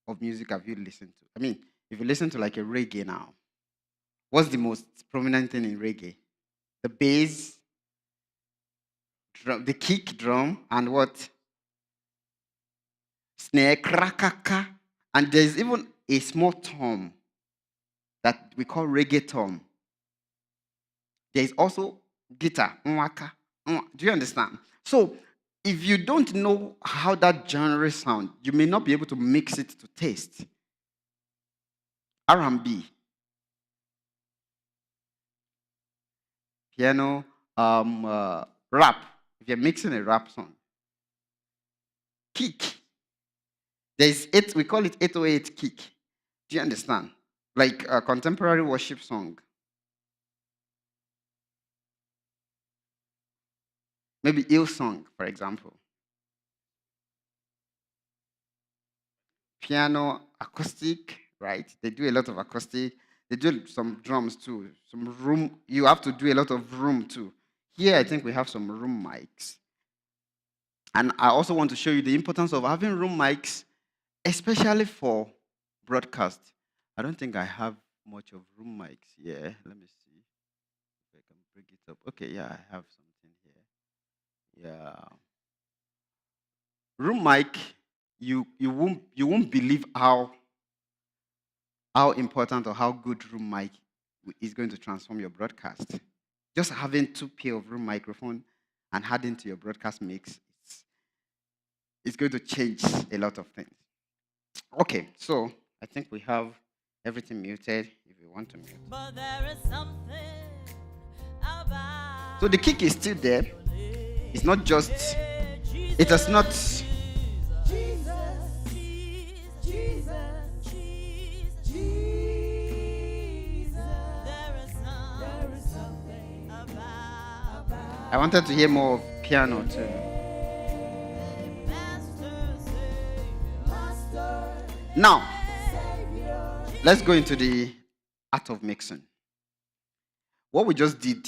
of music have you listened to? I mean, if you listen to like a reggae now, what's the most prominent thing in reggae? The bass, drum, the kick drum, and what? Snare, krakaka. And there's even a small tom that we call reggae tom. There's also guitar, mwaka. Do you understand? So if you don't know how that genre sound, you may not be able to mix it to taste. R&B, piano, rap. If you're mixing a rap song, kick. We call it 808 kick. Do you understand? Like a contemporary worship song. Maybe Hillsong, for example. Piano, acoustic, right? They do a lot of acoustic. They do some drums too. Some room. You have to do a lot of room too. Here, I think we have some room mics. And I also want to show you the importance of having room mics, especially for broadcast. I don't think I have much of room mics here. Let me see if I can bring it up. Okay, yeah, I have something here. Yeah. Room mic, you won't believe how important or how good room mic is going to transform your broadcast. Just having 2 pair of room microphone and adding to your broadcast mix, it's going to change a lot of things. Okay, so I think we have everything muted if you want to mute. But there is something about so the kick is still there. It's not just, it has not. I wanted to hear more of piano too. Now, let's go into the art of mixing. What we just did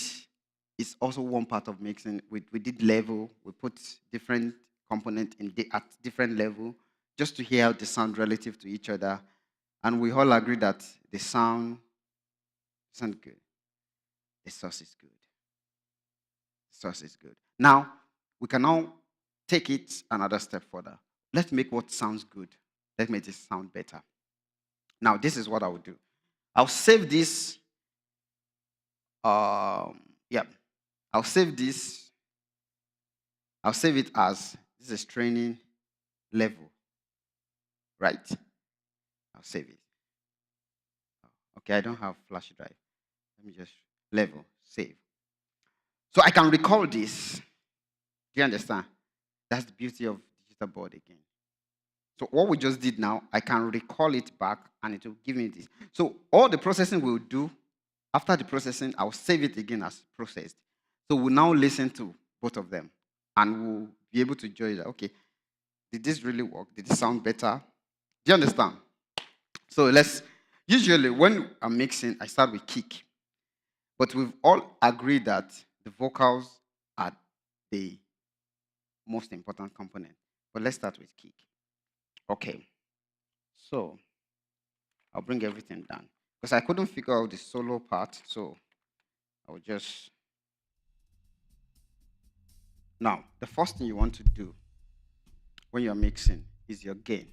is also one part of mixing. We did level. We put different components at different level just to hear how they sound relative to each other. And we all agree that the sound good. The source is good. The source is good. Now, we can now take it another step further. Let's make what sounds good. Let's make it sound better. Now, this is what I will do. I'll save this. I'll save this. I'll save it as this is training level. Right? I'll save it. Okay, I don't have flash drive. Let me just level, save. So I can recall this. Do you understand? That's the beauty of digital board again. So what we just did now, I can recall it back and it will give me this. So all the processing we'll do, after the processing, I'll save it again as processed. So we'll now listen to both of them and we'll be able to judge that, okay, did this really work? Did it sound better? Do you understand? So usually when I'm mixing, I start with kick. But we've all agreed that the vocals are the most important component. But let's start with kick. Okay. So I'll bring everything down. Because I couldn't figure out the solo part, so I'll just... Now, the first thing you want to do when you're mixing is your gain.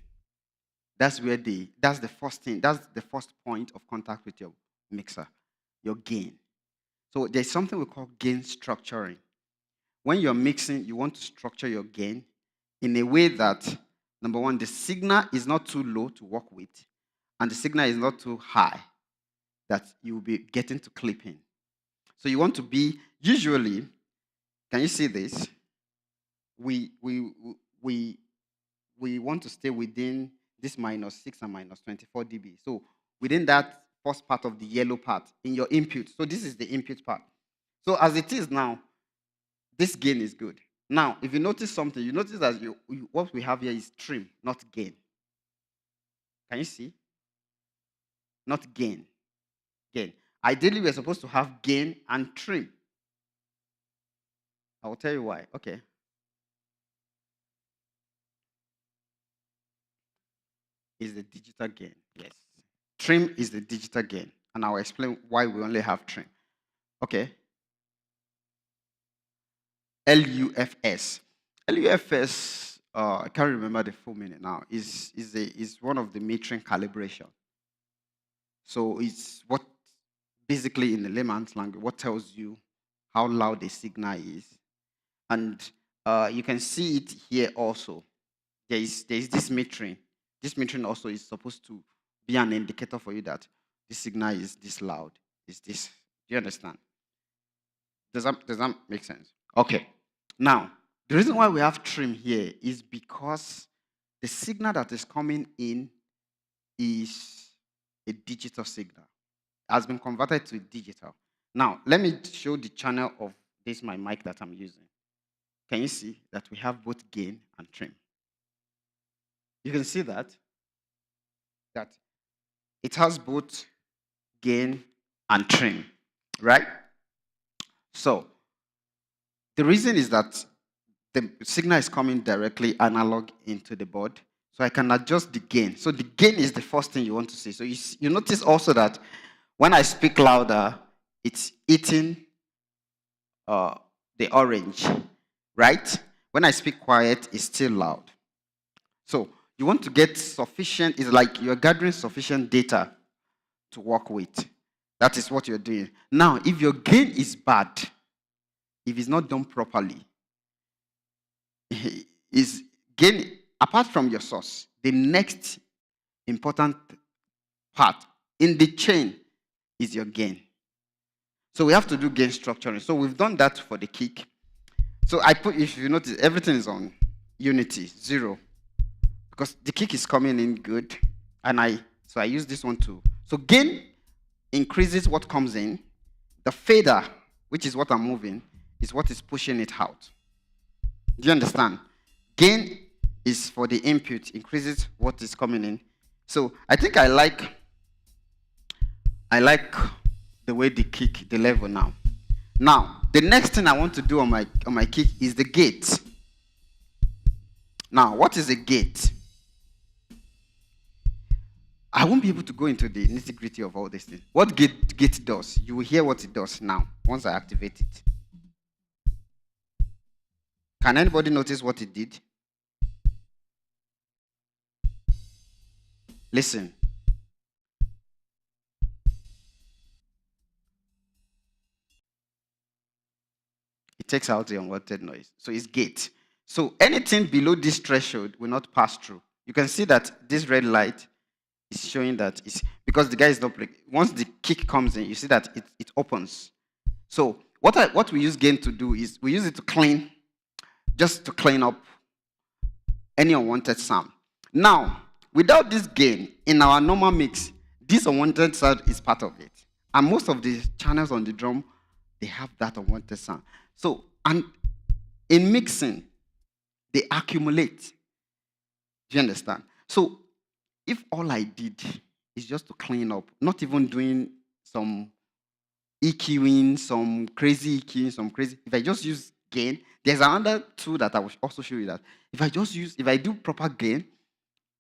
That's the first thing, that's the first point of contact with your mixer, your gain. So there's something we call gain structuring. When you're mixing, you want to structure your gain in a way that, number one, the signal is not too low to work with, and the signal is not too high that you will be getting to clip in. So you want to be, usually, can you see this? We want to stay within this -6 and -24 dB. So within that first part of the yellow part in your input. So this is the input part. So as it is now, this gain is good. Now, if you notice something, you notice that what we have here is trim, not gain. Can you see? Not gain. Gain. Ideally, we're supposed to have gain and trim. I will tell you why. Okay. Is the digital gain. Yes. Trim is the digital gain. And I'll explain why we only have trim. Okay. LUFS. LUFS, I can't remember the full meaning now, is one of the metering calibration. So it's what, basically in the layman's language, what tells you how loud a signal is. And you can see it here also. There is this metering. This metering also is supposed to be an indicator for you that this signal is this loud. Is this? Do you understand? Does that make sense? Okay. Now, the reason why we have trim here is because the signal that is coming in is a digital signal. It has been converted to digital. Now, let me show the channel of this, my mic that I'm using. Can you see that we have both gain and trim? You can see that it has both gain and trim, right? So the reason is that the signal is coming directly analog into the board, so I can adjust the gain. So the gain is the first thing you want to see. So you notice also that when I speak louder, it's eating the orange, right? When I speak quiet, it's still loud. So you want to get sufficient, it's like you're gathering sufficient data to work with. That is what you're doing. Now, if your gain is bad, if it's not done properly, gain, apart from your source, the next important part in the chain is your gain. So we have to do gain structuring. So we've done that for the kick. So I put, if you notice, everything is on unity, 0. Because the kick is coming in good. And I use this one too. So gain increases what comes in. The fader, which is what I'm moving, is what is pushing it out. Do you understand? Gain is for the input, increases what is coming in. So I think I like the way they kick the level now. Now, the next thing I want to do on my kick is the gate. Now, what is a gate? I won't be able to go into the nitty-gritty of all these things. What gate does, you will hear what it does now, once I activate it. Can anybody notice what it did? Listen. It takes out the unwanted noise. So it's gate. So anything below this threshold will not pass through. You can see that this red light is showing that it's because the guy is not breaking. Once the kick comes in, you see that it opens. So what we use gain to do is we use it to clean, just to clean up any unwanted sound. Now, without this gain, in our normal mix, this unwanted sound is part of it. And most of the channels on the drum, they have that unwanted sound. So, and in mixing, they accumulate. Do you understand? So, if all I did is just to clean up, not even doing some EQing, some crazy EQing, if I just use gain, there's another tool that I will also show you that. If I do proper gain,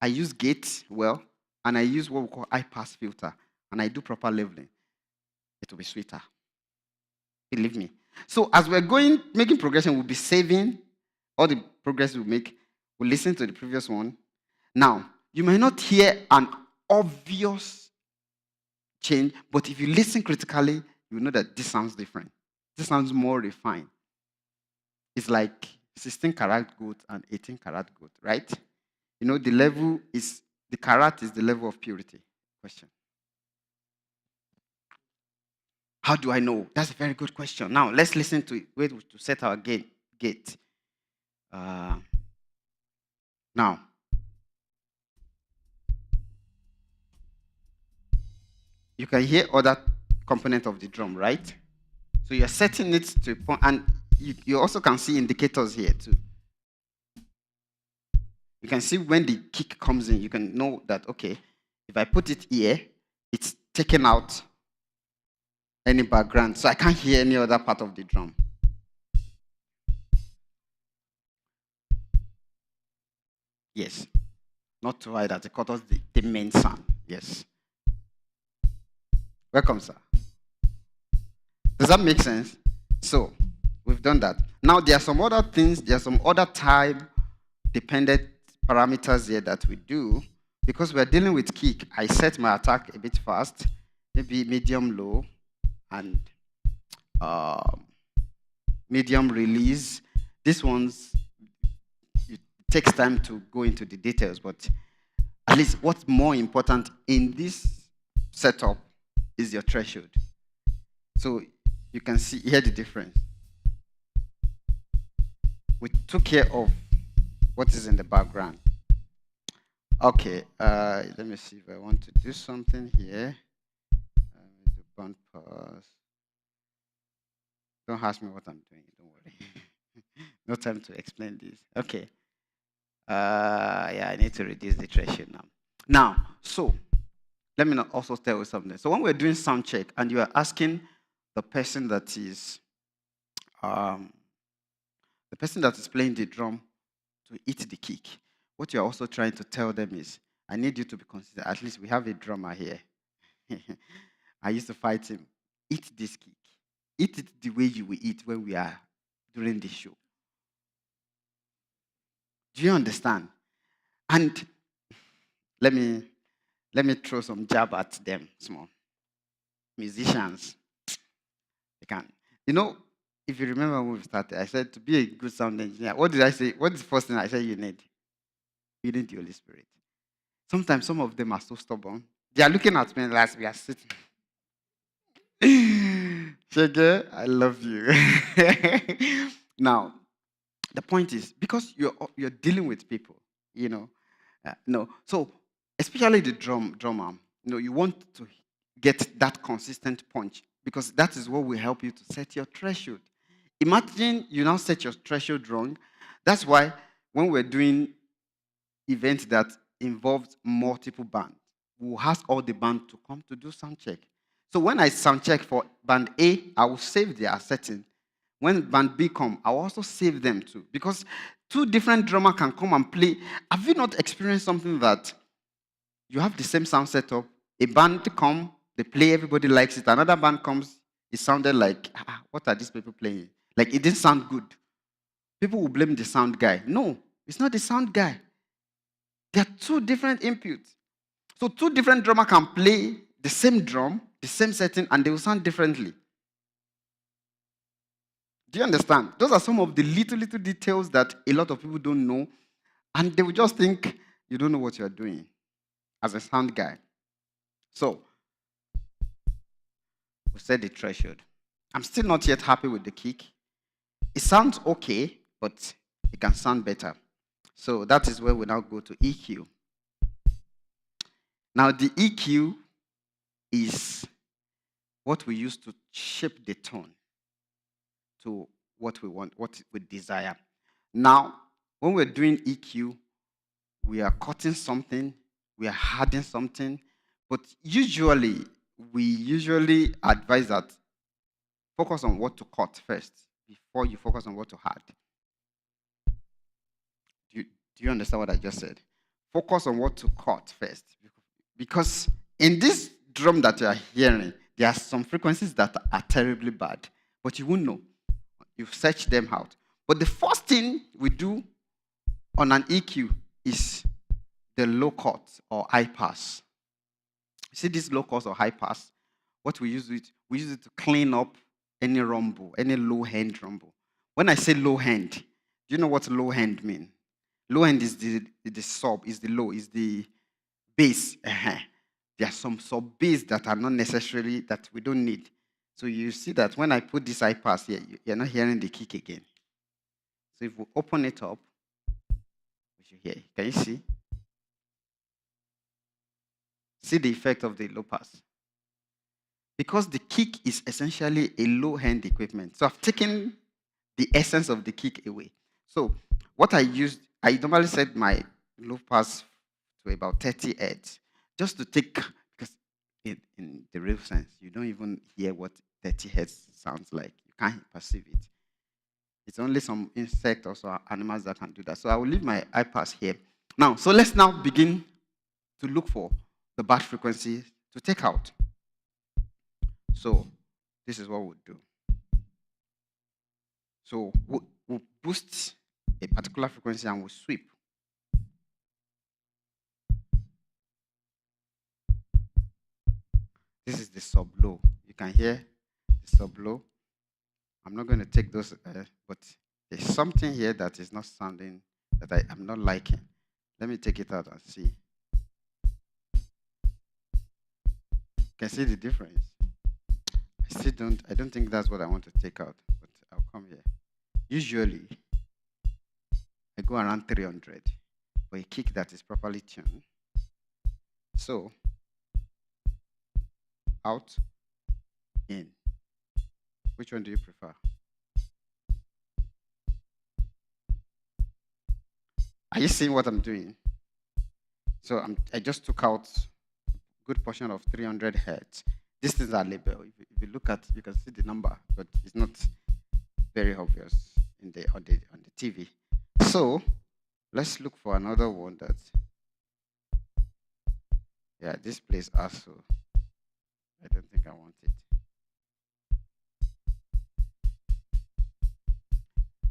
I use gate well, and I use what we call high pass filter, and I do proper leveling, it will be sweeter. Believe me. So as we're making progression, we'll be saving all the progress we make. We'll listen to the previous one. Now, you may not hear an obvious change, but if you listen critically, you know that this sounds different. This sounds more refined. It's like 16 karat gold and 18 karat gold, right? You know, the karat is the level of purity. Question. How do I know? That's a very good question. Now, let's listen to it. Wait to set our gate. Now, you can hear other component of the drum, right? So you're setting it to a point, and you also can see indicators here too. You can see when the kick comes in, you can know that, okay, if I put it here, it's taking out any background, so I can't hear any other part of the drum. Yes. Not to hide that, it cut off the main sound. Yes. Welcome, sir. Does that make sense? So, we've done that. Now, there are some other things, there are some other time-dependent parameters here that we do. Because we're dealing with kick, I set my attack a bit fast, maybe medium low, and medium release. This one's, it takes time to go into the details, but at least what's more important in this setup is your threshold. So you can hear the difference. We took care of what is in the background. Okay, let me see if I want to do something here. The band pass. Don't ask me what I'm doing, don't worry. No time to explain this. Okay. Yeah, I need to reduce the threshold now. Now, so let me also tell you something. So when we're doing sound check and you are asking the person that is playing the drum to hit the kick, what you're also trying to tell them is, I need you to be considered. At least we have a drummer here. I used to fight him. Hit this kick. Hit it the way you will eat when we are during the show. Do you understand? And let me throw some jab at them, small. Musicians, they can. You know, if you remember when we started, I said to be a good sound engineer, what did I say? What's the first thing I said you need? You need the Holy Spirit. Sometimes some of them are so stubborn. They are looking at me like we are sitting. Shege, I love you. Now, the point is because you're dealing with people, you know. No, so especially the drummer, you want to get that consistent punch because that is what will help you to set your threshold. Imagine you now set your threshold wrong. That's why when we're doing events that involves multiple bands, we'll ask all the band to come to do sound check. So when I sound check for band A, I will save their setting. When band B come, I'll also save them too. Because two different drummer can come and play. Have you not experienced something that you have the same sound setup? A band come, they play, everybody likes it. Another band comes, it sounded like, what are these people playing? Like it didn't sound good. People will blame the sound guy. No, it's not the sound guy. There are two different inputs. So two different drummers can play the same drum, the same setting, and they will sound differently. Do you understand? Those are some of the little details that a lot of people don't know, and they will just think you don't know what you're doing as a sound guy. So we set the threshold. I'm still not yet happy with the kick. It sounds okay, but it can sound better. So that is where we now go to EQ. Now the EQ is what we use to shape the tone to what we want, what we desire. Now, when we're doing EQ, we are cutting something, we are adding something, but we usually advise that focus on what to cut first before you focus on what to add. Do you understand what I just said? Focus on what to cut first. Because in this drum that you are hearing, there are some frequencies that are terribly bad, but you won't know. You've searched them out. But the first thing we do on an EQ is the low cut or high pass. See this low cut or high pass? What we use it to clean up any rumble, any low end rumble. When I say low end, do you know what low end mean? Low end is the sub, is the low, is the bass. There are some sub bass that are not necessarily that we don't need. So you see that when I put this high pass here, you're not hearing the kick again. So if we open it up, we should hear. Can you see? See the effect of the low pass. Because the kick is essentially a low-end equipment. So I've taken the essence of the kick away. So what I normally set my low pass to about 30 Hz, just to take, because in the real sense, you don't even hear what 30 Hz sounds like. You can't perceive it. It's only some insects or so animals that can do that. So I will leave my high pass here. Now, so let's now begin to look for the bad frequency to take out. So this is what we'll do. So we'll boost a particular frequency and we'll sweep. This is the sub-low. You can hear the sub-low. I'm not going to take those, but there's something here that is not sounding, that I'm not liking. Let me take it out and see. You can see the difference. I don't think that's what I want to take out, but I'll come here. Usually, I go around 300 for a kick that is properly tuned. So, out, in. Which one do you prefer? Are you seeing what I'm doing? So I just took out a good portion of 300 hertz. These things are labeled. If you look at, you can see the number, but it's not very obvious on the TV. So let's look for another one that, yeah, this place also. I don't think I want it.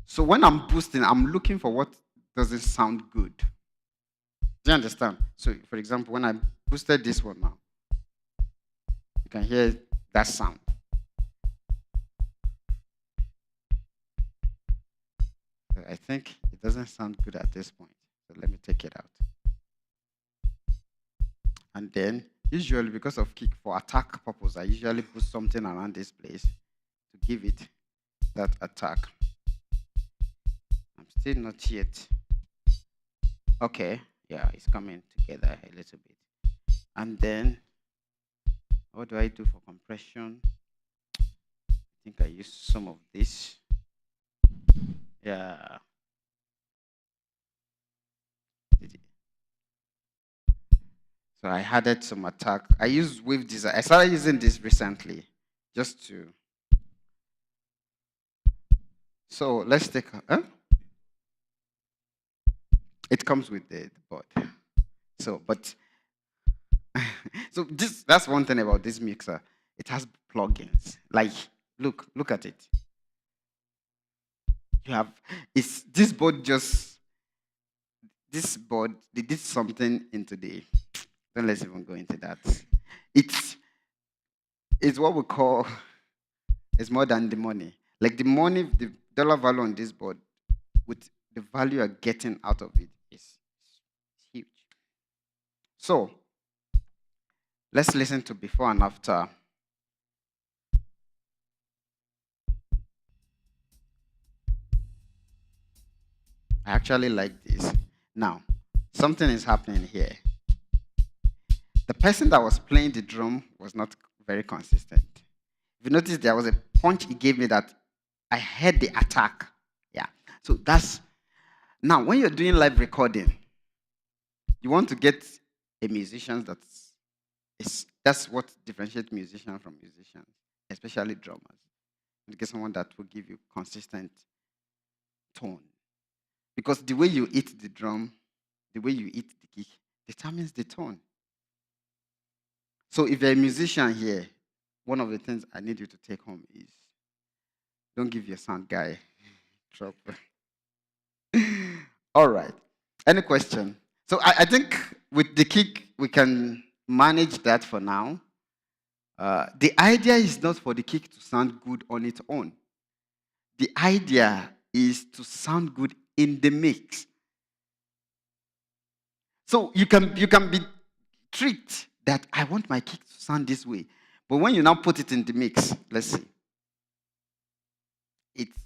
So when I'm boosting, I'm looking for what doesn't sound good. Do you understand? So for example, when I boosted this one now, you can hear that sound. So I think it doesn't sound good at this point. So let me take it out. And then, usually because of kick for attack purpose, I usually put something around this place to give it that attack. I'm still not yet. Okay, yeah, it's coming together a little bit. And then, what do I do for compression? I think I use some of this. Yeah. So I added some attack. I use Wave Design. I started using this recently, just to. So let's take. It comes with the board. So, but so that's one thing about this mixer. It has plugins. Like, look at it. You have this board they did something into the. Don't let's even go into that. It's what we call. It's more than the money. Like the money, the dollar value on this board, with the value you're getting out of it is huge. So let's listen to before and after. I actually like this. Now, something is happening here. The person that was playing the drum was not very consistent. If you notice, there was a punch he gave me that I heard the attack. Yeah. So that's now when you're doing live recording, you want to get a musician that's what differentiates musician from musicians, especially drummers. You get someone that will give you consistent tone. Because the way you hit the drum, the way you hit the kick, determines the tone. So if you're a musician here, one of the things I need you to take home is don't give your sound guy trouble. All right. Any question? So I think with the kick, we can manage that for now. The idea is not for the kick to sound good on its own. The idea is to sound good in the mix. So you can be tricked that I want my kick to sound this way. But when you now put it in the mix, let's see. It's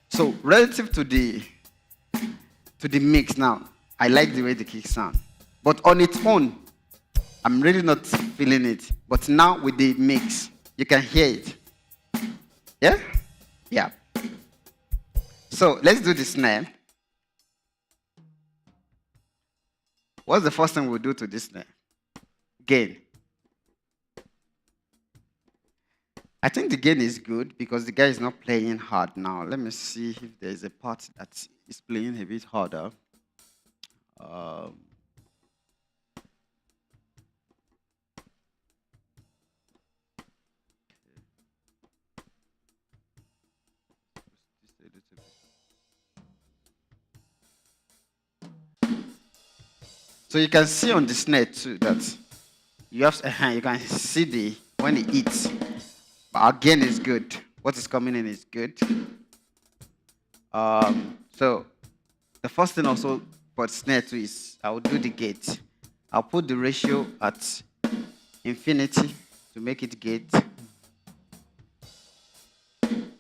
so relative to the mix now, I like the way the kick sound. But on its own, I'm really not feeling it. But now with the mix, you can hear it. Yeah? Yeah. So let's do the snare. What's the first thing we'll do to this snare? Gain. I think the gain is good because the guy is not playing hard now. Let me see if there's a part that is playing a bit harder. So you can see on the snare too that you can see when it hits. But our gain is good. What is coming in is good. So the first thing also for snare too is I will do the gate. I'll put the ratio at infinity to make it gate. Can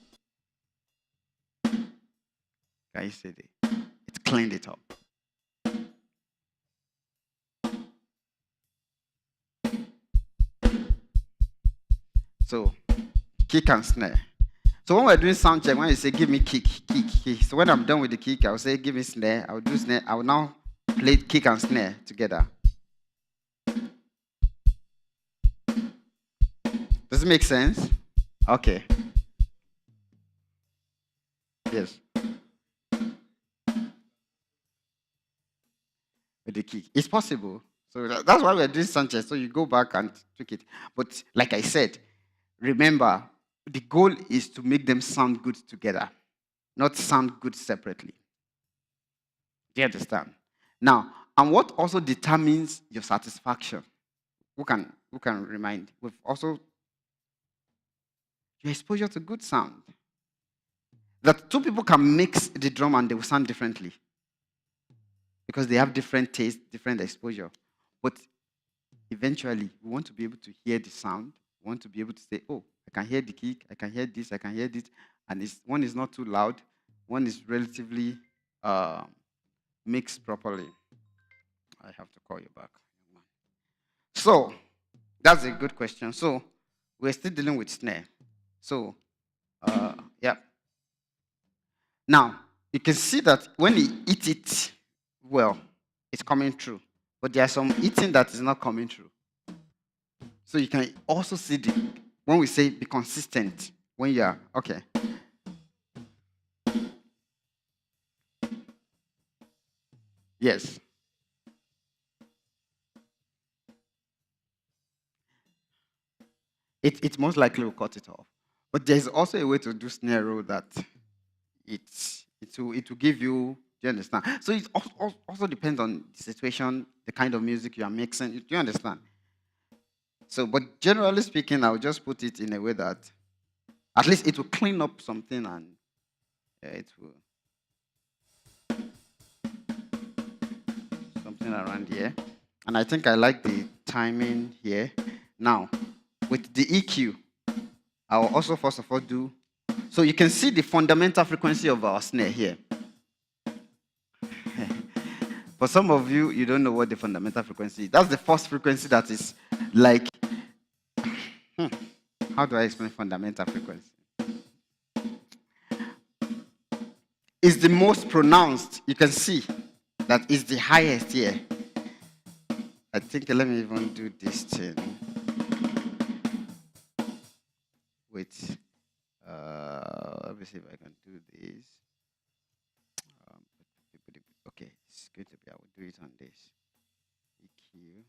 you see it? It cleaned it up. So kick and snare. So when we're doing sound check, when you say give me kick, kick, kick. So when I'm done with the kick, I'll say give me snare. I'll do snare. I will now play kick and snare together. Does it make sense? Okay. Yes. With the kick. It's possible. So that's why we're doing sound check. So you go back and tweak it. But like I said, remember, the goal is to make them sound good together, not sound good separately. Do you understand? Now, and what also determines your satisfaction? Who can remind? We've also your exposure to good sound. That two people can mix the drum and they will sound differently because they have different taste, different exposure. But eventually, we want to be able to hear the sound. We want to be able to say, "Oh, I can hear the kick. I can hear this. I can hear this." And one is not too loud. One is relatively uh, mixed properly. I have to call you back. So that's a good question. So we're still dealing with snare. So yeah. Now you can see that when he eat it well, it's coming through. But there are some eating that is not coming through. So you can also see when we say be consistent, when you are okay. Yes. It most likely will cut it off. But there's also a way to do snare roll that it will give you. Do you understand? So it also depends on the situation, the kind of music you are mixing. Do you understand? So, but generally speaking, I'll just put it in a way that at least it will clean up something and it will something around here. And I think I like the timing here. Now, with the EQ, I'll also first of all do. So you can see the fundamental frequency of our snare here. For some of you, you don't know what the fundamental frequency is. That's the first frequency that is like, how do I explain fundamental frequency? It's the most pronounced. You can see that is the highest here. I think, let me even do this thing. Wait. Let me see if I can do this. Um, okay, it's going to be, I will do it on this. EQ.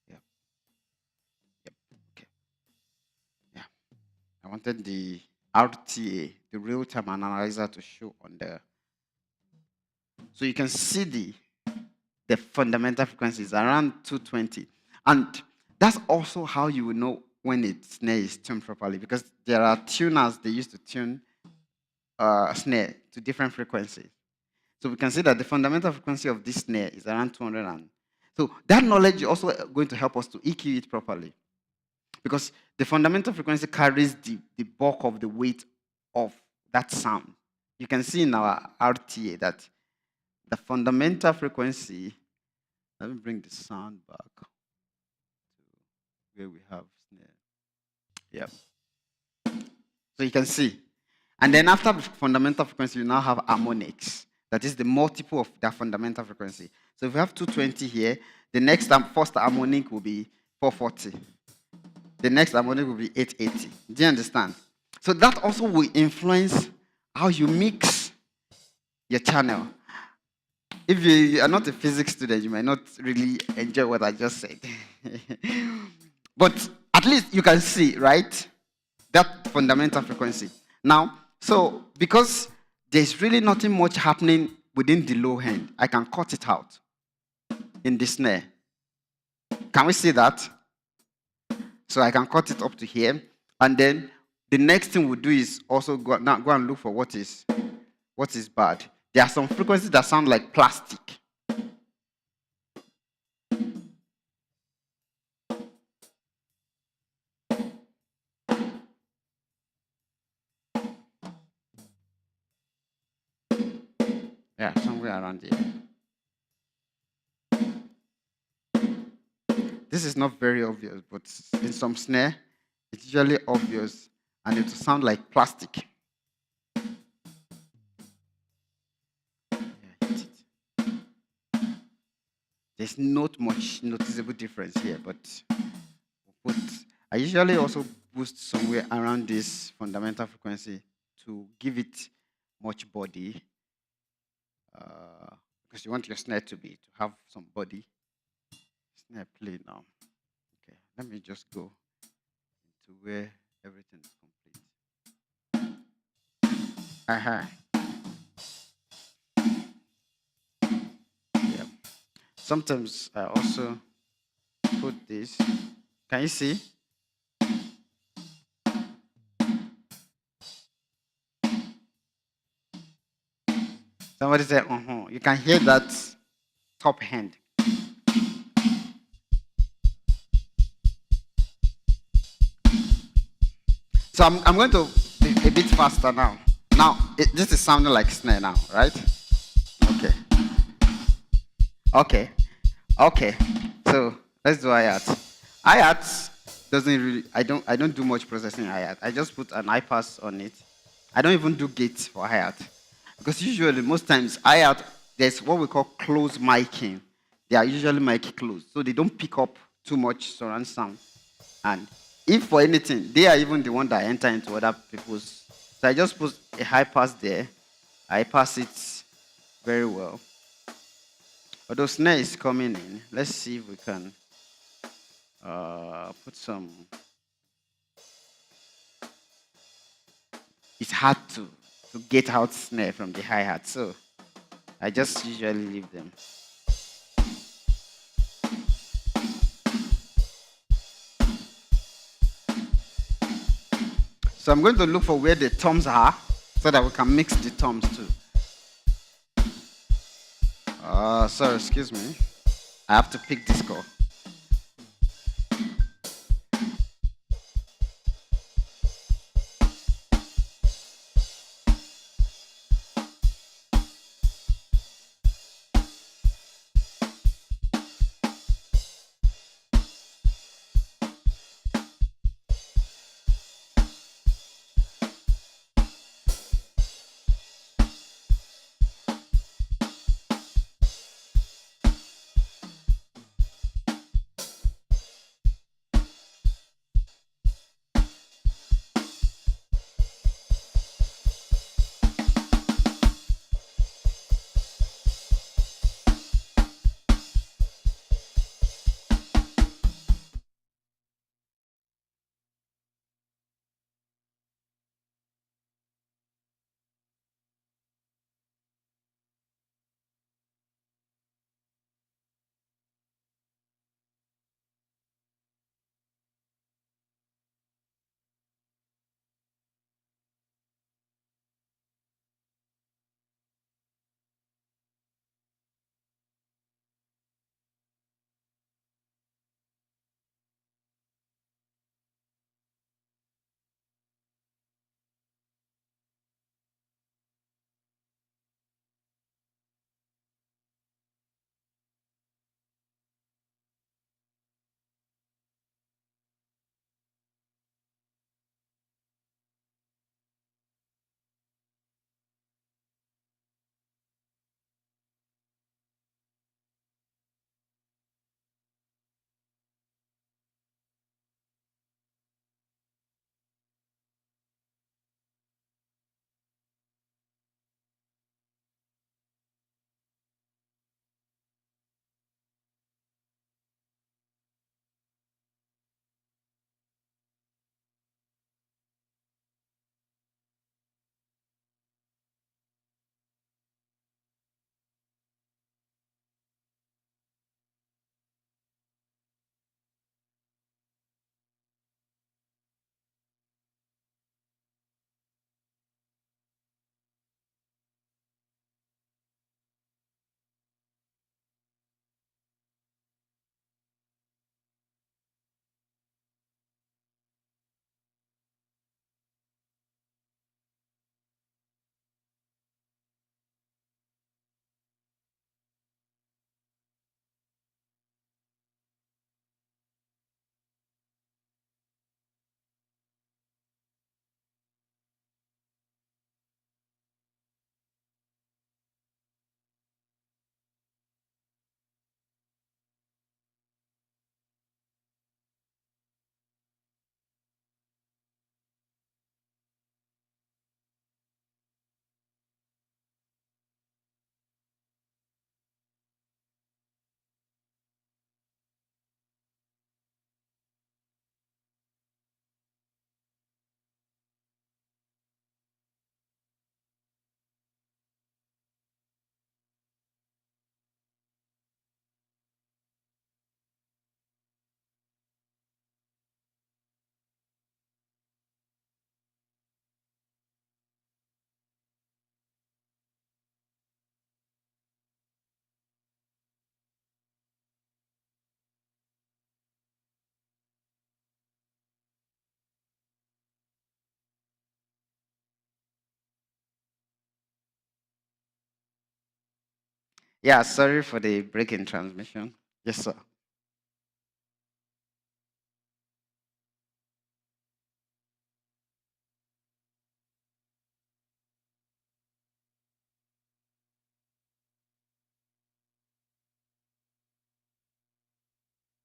Yep. Yep. Okay. Yeah. I wanted the RTA, the real-time analyzer, to show on there. So you can see the fundamental frequency is around 220. And that's also how you will know when its snare is tuned properly, because there are tuners they used to tune snare to different frequencies. So we can see that the fundamental frequency of this snare is around 200. So that knowledge is also going to help us to EQ it properly, because the fundamental frequency carries the bulk of the weight of that sound. You can see in our RTA that the fundamental frequency, let me bring the sound back to where we have snare. Yeah. So you can see. And then after the fundamental frequency, you now have harmonics. That is the multiple of that fundamental frequency. So if we have 220 here, the next first harmonic will be 440. The next harmonic will be 880. Do you understand? So that also will influence how you mix your channel. If you are not a physics student, you might not really enjoy what I just said. But at least you can see, right? That fundamental frequency. Now, so because there's really nothing much happening within the low end, I can cut it out in the snare. Can we see that? So I can cut it up to here. And then the next thing we'll do is also go and look for what is bad. There are some frequencies that sound like plastic. Yeah, somewhere around here. This is not very obvious, but in some snare, it's usually obvious and it will sound like plastic. There's not much noticeable difference here, but I usually also boost somewhere around this fundamental frequency to give it much body, because you want your snare to have some body. Snare play now. Okay, Let me just go to where everything is complete. Uh-huh. Yeah. Sometimes I also put this. Can you see? Somebody said, uh-huh. You can hear that top hand. So I'm going to be a bit faster now. Now, this is sounding like snare now, right? Okay. Okay. Okay. So let's do hi-hat. Hi-hat doesn't really, I don't do much processing in hi-hat. I just put an I-pass on it. I don't even do gates for hi-hat. Because usually, most times, hi-hat, there's what we call close miking. They are usually mic closed. So they don't pick up too much surround sound. And if for anything, they are even the one that enter into other people's. So I just put a high pass there. I pass it very well. Although snare is coming in, let's see if we can put some. It's hard to get out snare from the hi hat, so I just usually leave them. So I'm going to look for where the toms are so that we can mix the toms too. Sorry, excuse me. I have to pick this call. Yeah, sorry for the break in transmission. Yes, sir.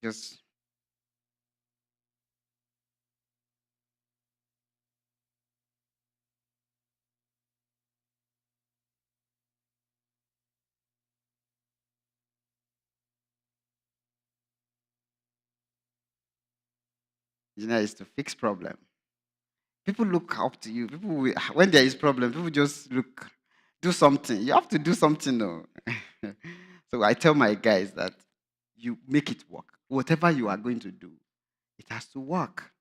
Just is to fix problem. People look up to you. When there is problem, people just look, do something. You have to do something, though. So I tell my guys that you make it work. Whatever you are going to do, it has to work.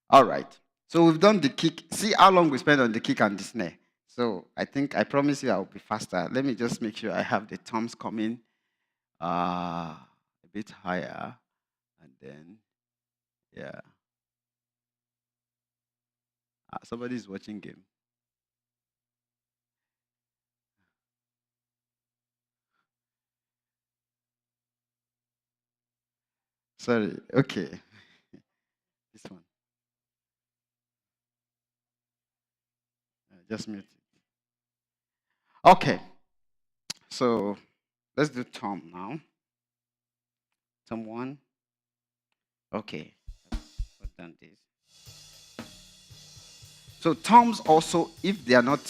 All right. So we've done the kick. See how long we spent on the kick and the snare. So I think I promise you I'll be faster. Let me just make sure I have the toms coming a bit higher. And then, yeah. Somebody's watching game. Sorry. Okay. This one. Just mute it. Okay. So let's do tom now. Tom one. Okay. I've done this. So toms also, if they are not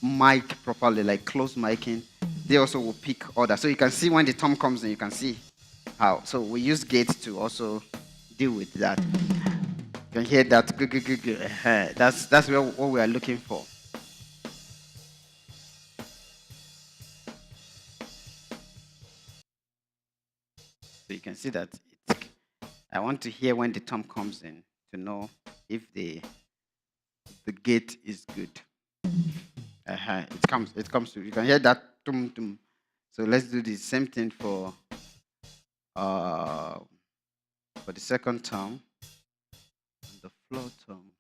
mic properly, like close miking, they also will pick order. So you can see when the tom comes in, you can see how. So we use gates to also deal with that. You can hear that. That's what we are looking for. So you can see that I want to hear when the tom comes in to know if the gate is good. It comes to, you can hear that tum tum. So let's do the same thing uh for the second tom and the floor tom.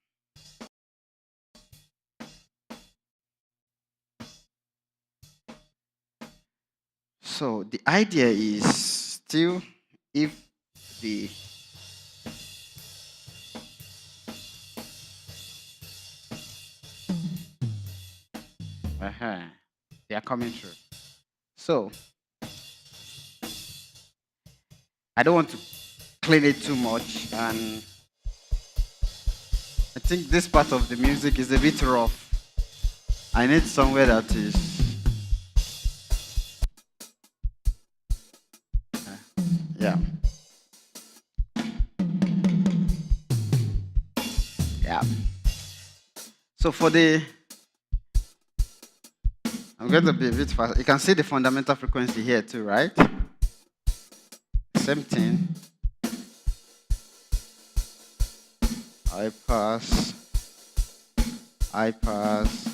So the idea is still, if the they are coming through. So I don't want to clean it too much, and I think this part of the music is a bit rough. I need somewhere that is yeah. Yeah. So for the, I'm going to be a bit fast. You can see the fundamental frequency here too, right? Same thing. I pass. I pass.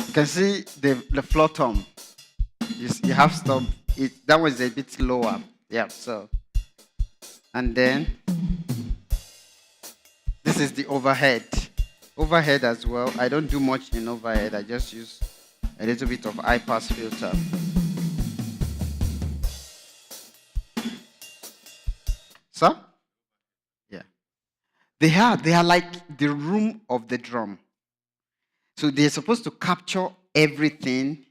You can see the floor tom. You have stop. That was a bit lower. Yeah. So, and then this is the overhead. Overhead as well. I don't do much in overhead. I just use a little bit of high pass filter. So, yeah. They are like the room of the drum. So they're supposed to capture everything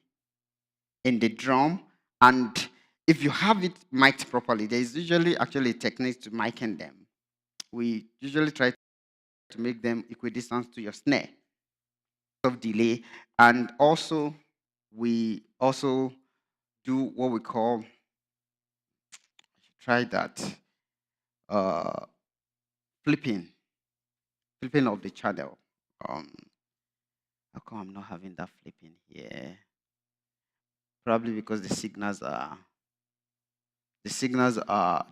in the drum, and if you have it mic'd properly, there is usually actually techniques to micing them. We usually try to make them equidistant to your snare of delay, and also we also do what we call, try that, uh, flipping, flipping of the channel. Um, how come I'm not having that flipping here? Probably because the signals are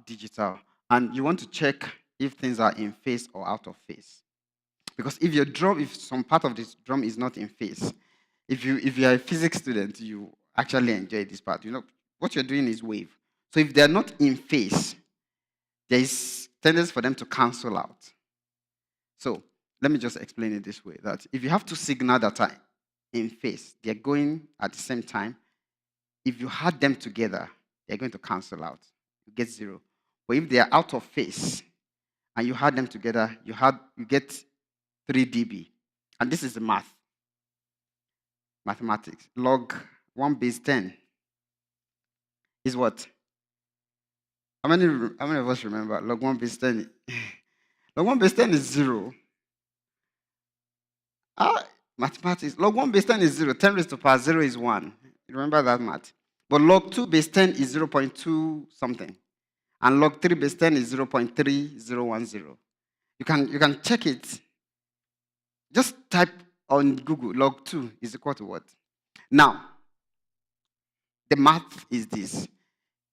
digital, and you want to check if things are in phase or out of phase. Because if some part of this drum is not in phase, if you are a physics student, you actually enjoy this part. What you're doing is wave. So if they're not in phase, there is tendency for them to cancel out. So let me just explain it this way, that if you have two signals that are in phase, they're going at the same time, if you add them together, they're going to cancel out. You get 0. But if they are out of phase and you add them together, you get 3 dB. And this is the mathematics. Log 1 base 10 is what? How many of us remember? Log 1 base 10. Log 1 base 10 is 0. Mathematics. Log 1 base 10 is 0. 10 raised to power 0 is 1. You remember that math? But log 2 base 10 is 0.2 something. And log 3 base 10 is 0.3010. You can check it. Just type on Google, log 2 is equal to what? Now, the math is this.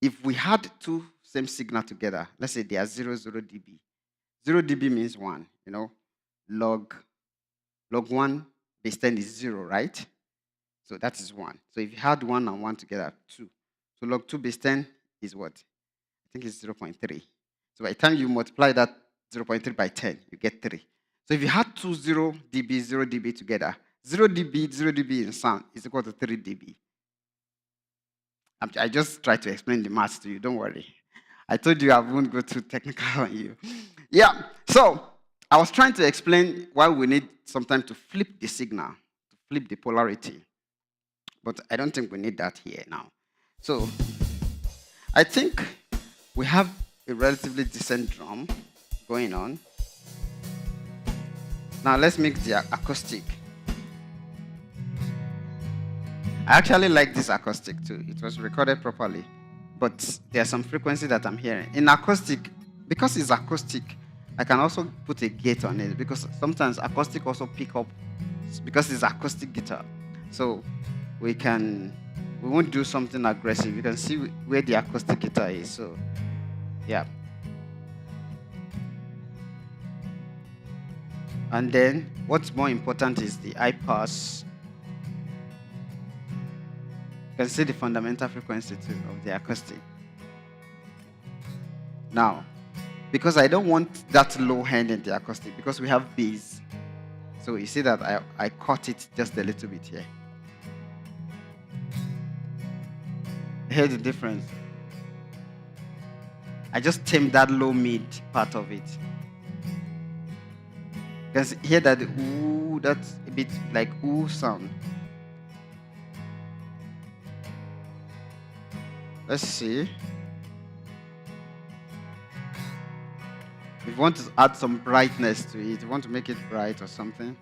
If we had two same signal together, let's say they are 0 dB. 0 dB means 1, Log 1 base 10 is 0, right? So that is 1. So if you had 1 and 1 together, 2. So log 2 base 10 is what? I think it's 0.3. So by the time you multiply that 0.3 by 10, you get 3. So if you had two 0 dB together, 0 dB in sound is equal to 3 dB. I just tried to explain the maths to you, don't worry. I told you I won't go too technical on you. Yeah, so I was trying to explain why we need sometimes to flip the signal, to flip the polarity. But I don't think we need that here now. So I think we have a relatively decent drum going on. Now let's make the acoustic. I actually like this acoustic too. It was recorded properly. But there's some frequency that I'm hearing. In acoustic, because it's acoustic, I can also put a gate on it, because sometimes acoustic also pick up, because it's acoustic guitar. So we won't do something aggressive. You can see where the acoustic guitar is. So yeah. And then what's more important is the high pass. You can see the fundamental frequency too of the acoustic. Now, because I don't want that low end in the acoustic, because we have bass. So you see that I cut it just a little bit here. Here's the difference. I just tamed that low mid part of it. You can hear that ooh, that's a bit like ooh sound. Let's see. If you want to add some brightness to it, you want to make it bright or something.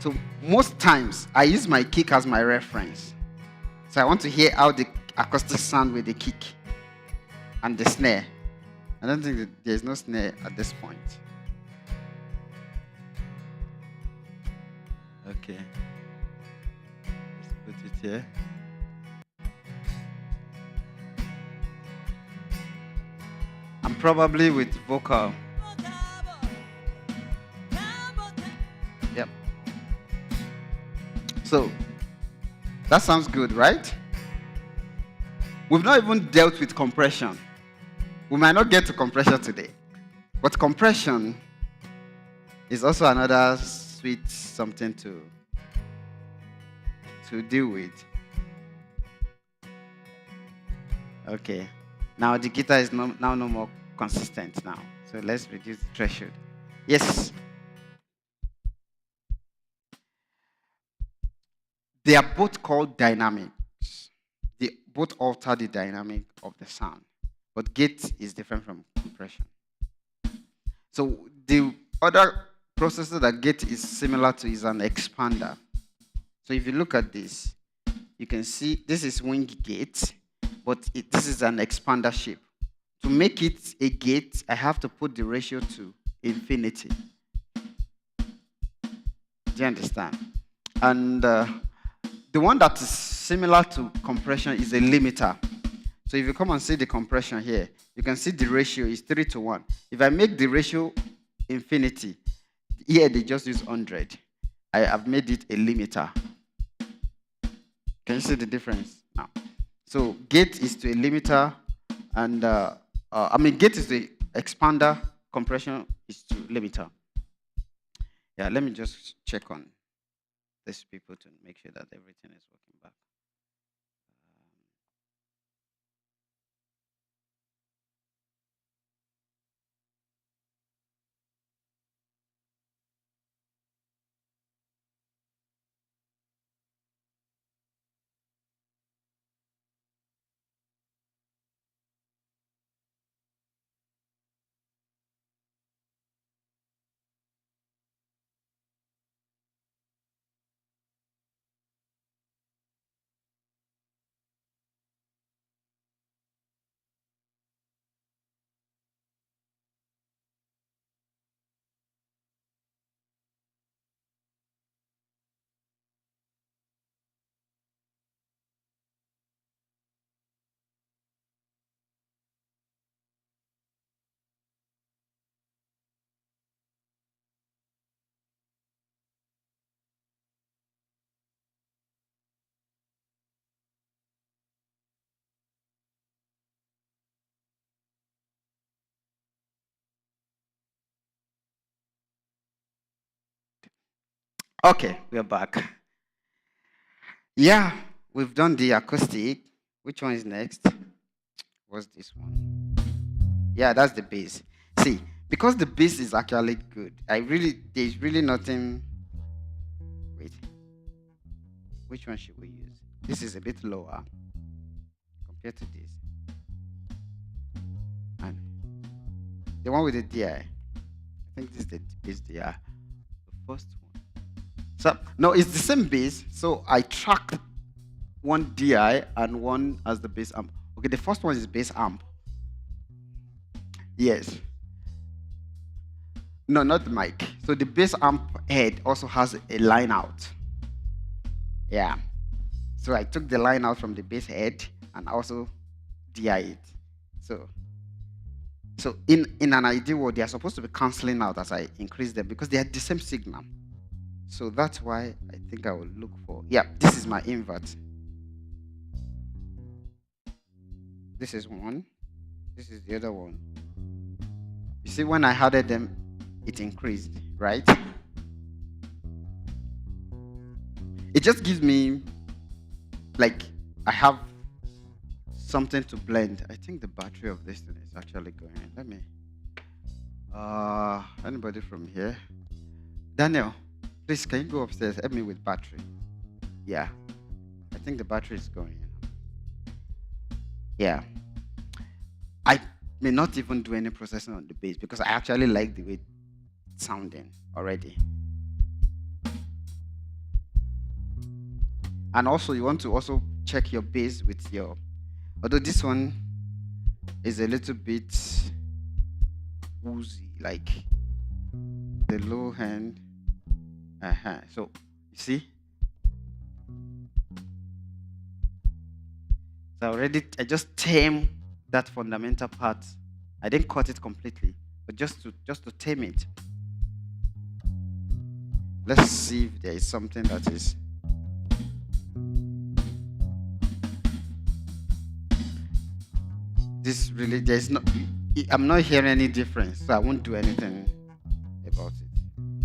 So most times, I use my kick as my reference. So I want to hear how the acoustic sound with the kick and the snare. I don't think that there's no snare at this point. Okay. Let's put it here. I'm probably with vocal. Yep. So, that sounds good, right? We've not even dealt with compression. We might not get to compression today. But compression is also another sweet something to deal with. Okay. Now the guitar is no more consistent now. So let's reduce the threshold. Yes. They are both called dynamics. They both alter the dynamic of the sound. But gate is different from compression. So the other processor that gate is similar to is an expander. So if you look at this, you can see this is wing gate, but this is an expander shape. To make it a gate, I have to put the ratio to infinity. Do you understand? And the one that is similar to compression is a limiter. So if you come and see the compression here, you can see the ratio is 3:1. If I make the ratio infinity, here they just use 100. I have made it a limiter. Can you see the difference now? So gate is to a limiter, and gate is the expander, compression is to limiter. Yeah, let me just check on these people to make sure that everything is working back. Okay, we're back. Yeah, we've done the acoustic. Which one is next? What's this one? Yeah, that's the bass. See, because the bass is actually good, there's really nothing. Wait, which one should we use? This is a bit lower compared to this. And the one with the DI, I think this is the bass DI. The first one. So, no, it's the same bass. So I tracked one DI and one as the bass amp. Okay, the first one is bass amp. Yes. No, not the mic. So the bass amp head also has a line out. Yeah. So I took the line out from the bass head and also DI it. So in an ideal world, they are supposed to be canceling out as I increase them because they are the same signal. So that's why I think I will look for, yeah, this is my invert. This is one. This is the other one. You see, when I added them, it increased, right? It just gives me, like, I have something to blend. I think the battery of this thing is actually going. Let me. Anybody from here? Daniel, please, can you go upstairs? Help me with battery. Yeah. I think the battery is going. Yeah. I may not even do any processing on the bass because I actually like the way it's sounding already. And also, you want to also check your bass with your, although this one is a little bit woozy, like the low end. So, you see? So I just tame that fundamental part. I didn't cut it completely, but just to tame it. Let's see if there is something that is. This really, there's no, I'm not hearing any difference, so I won't do anything about it.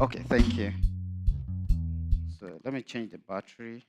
Okay, thank you. So let me change the battery.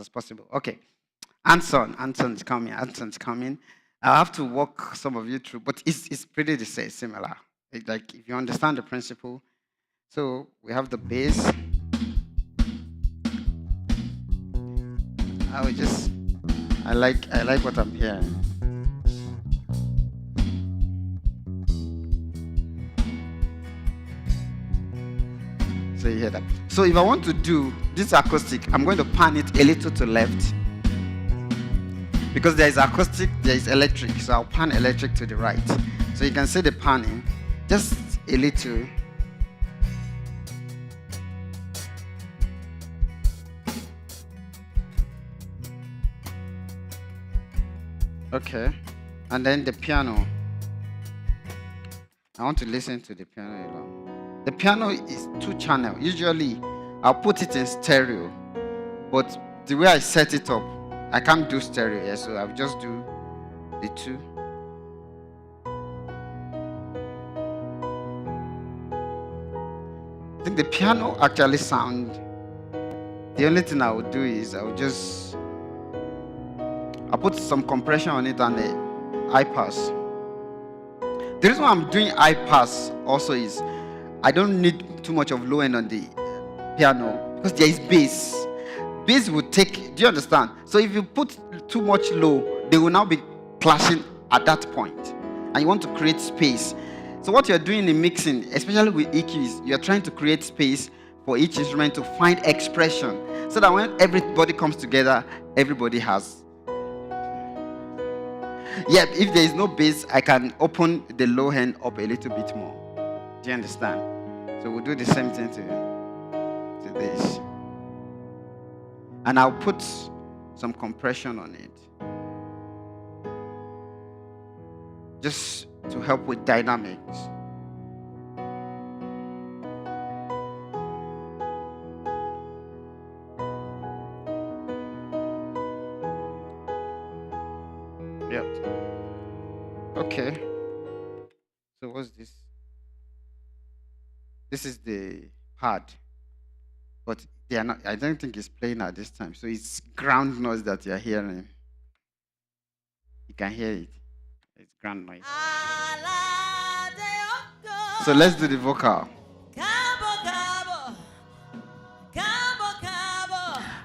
As possible. Okay. Anson is coming. Anson's coming. I'll have to walk some of you through, but it's pretty the same, similar. Like if you understand the principle. So we have the bass. I like what I'm hearing. So you hear that. So if I want to do this acoustic, I'm going to pan it a little to left. Because there is acoustic, there is electric. So I'll pan electric to the right. So you can see the panning. Just a little. Okay. And then the piano. I want to listen to the piano alone. The piano is 2-channel. Usually, I'll put it in stereo. But the way I set it up, I can't do stereo here, so I'll just do the 2. I think the piano actually sound. The only thing I would do is I'll put some compression on it and the high pass. The reason why I'm doing high pass also is I don't need too much of low end on the piano because there is bass. Bass will take, do you understand? So if you put too much low, they will now be clashing at that point. And you want to create space. So what you're doing in mixing, especially with EQ, is you're trying to create space for each instrument to find expression. So that when everybody comes together, everybody has. Yeah, if there is no bass, I can open the low end up a little bit more. Do you understand? So we'll do the same thing to this. And I'll put some compression on it. Just to help with dynamics. Yep. Okay. So what's this? This is the pad. But they are not, I don't think it's playing at this time. So it's ground noise that you're hearing. You can hear it. It's ground noise. So let's do the vocal.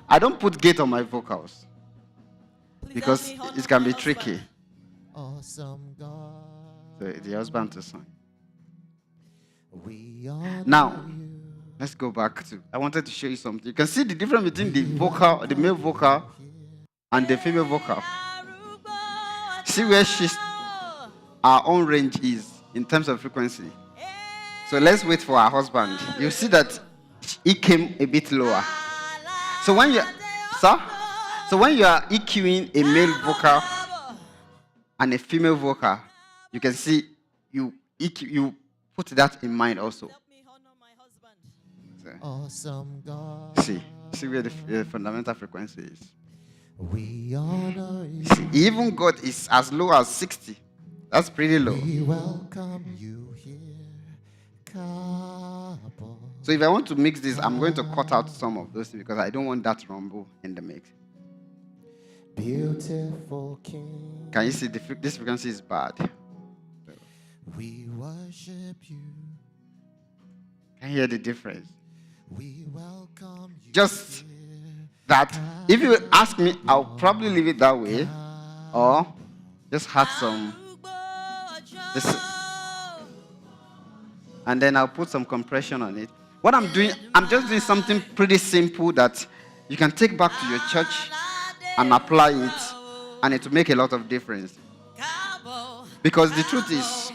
I don't put gate on my vocals because it can be tricky. Awesome God. So the husband to sing. Now, let's go back to. I wanted to show you something. You can see the difference between the vocal, the male vocal, and the female vocal. See where our own range is in terms of frequency. So let's wait for our husband. You see that he came a bit lower. So when you, sir, so when you are EQing a male vocal and a female vocal, you can see you put that in mind also. Awesome God. See where the fundamental frequency is. We honor you. See, even God is as low as 60. That's pretty low. We welcome you here. So if I want to mix this, I'm going to cut out some of those because I don't want that rumble in the mix. Beautiful King. Can you see this frequency is bad? We worship you. Can you hear the difference? We welcome you. Just that. If you ask me, I'll probably leave it that way, or just add some. And then I'll put some compression on it. What I'm doing, I'm just doing something pretty simple that you can take back to your church and apply it, and it will make a lot of difference. Because the truth is,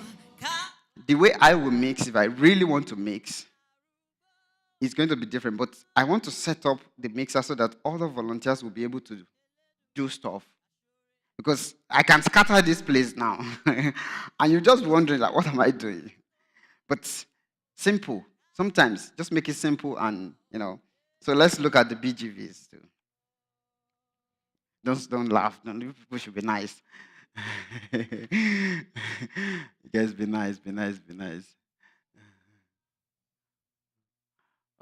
the way I will mix, if I really want to mix, it's going to be different. But I want to set up the mixer so that all the volunteers will be able to do stuff. Because I can scatter this place now. And you're just wondering, like, what am I doing? But simple. Sometimes just make it simple and, So let's look at the BGVs too. Don't laugh. People should be nice. You guys be nice.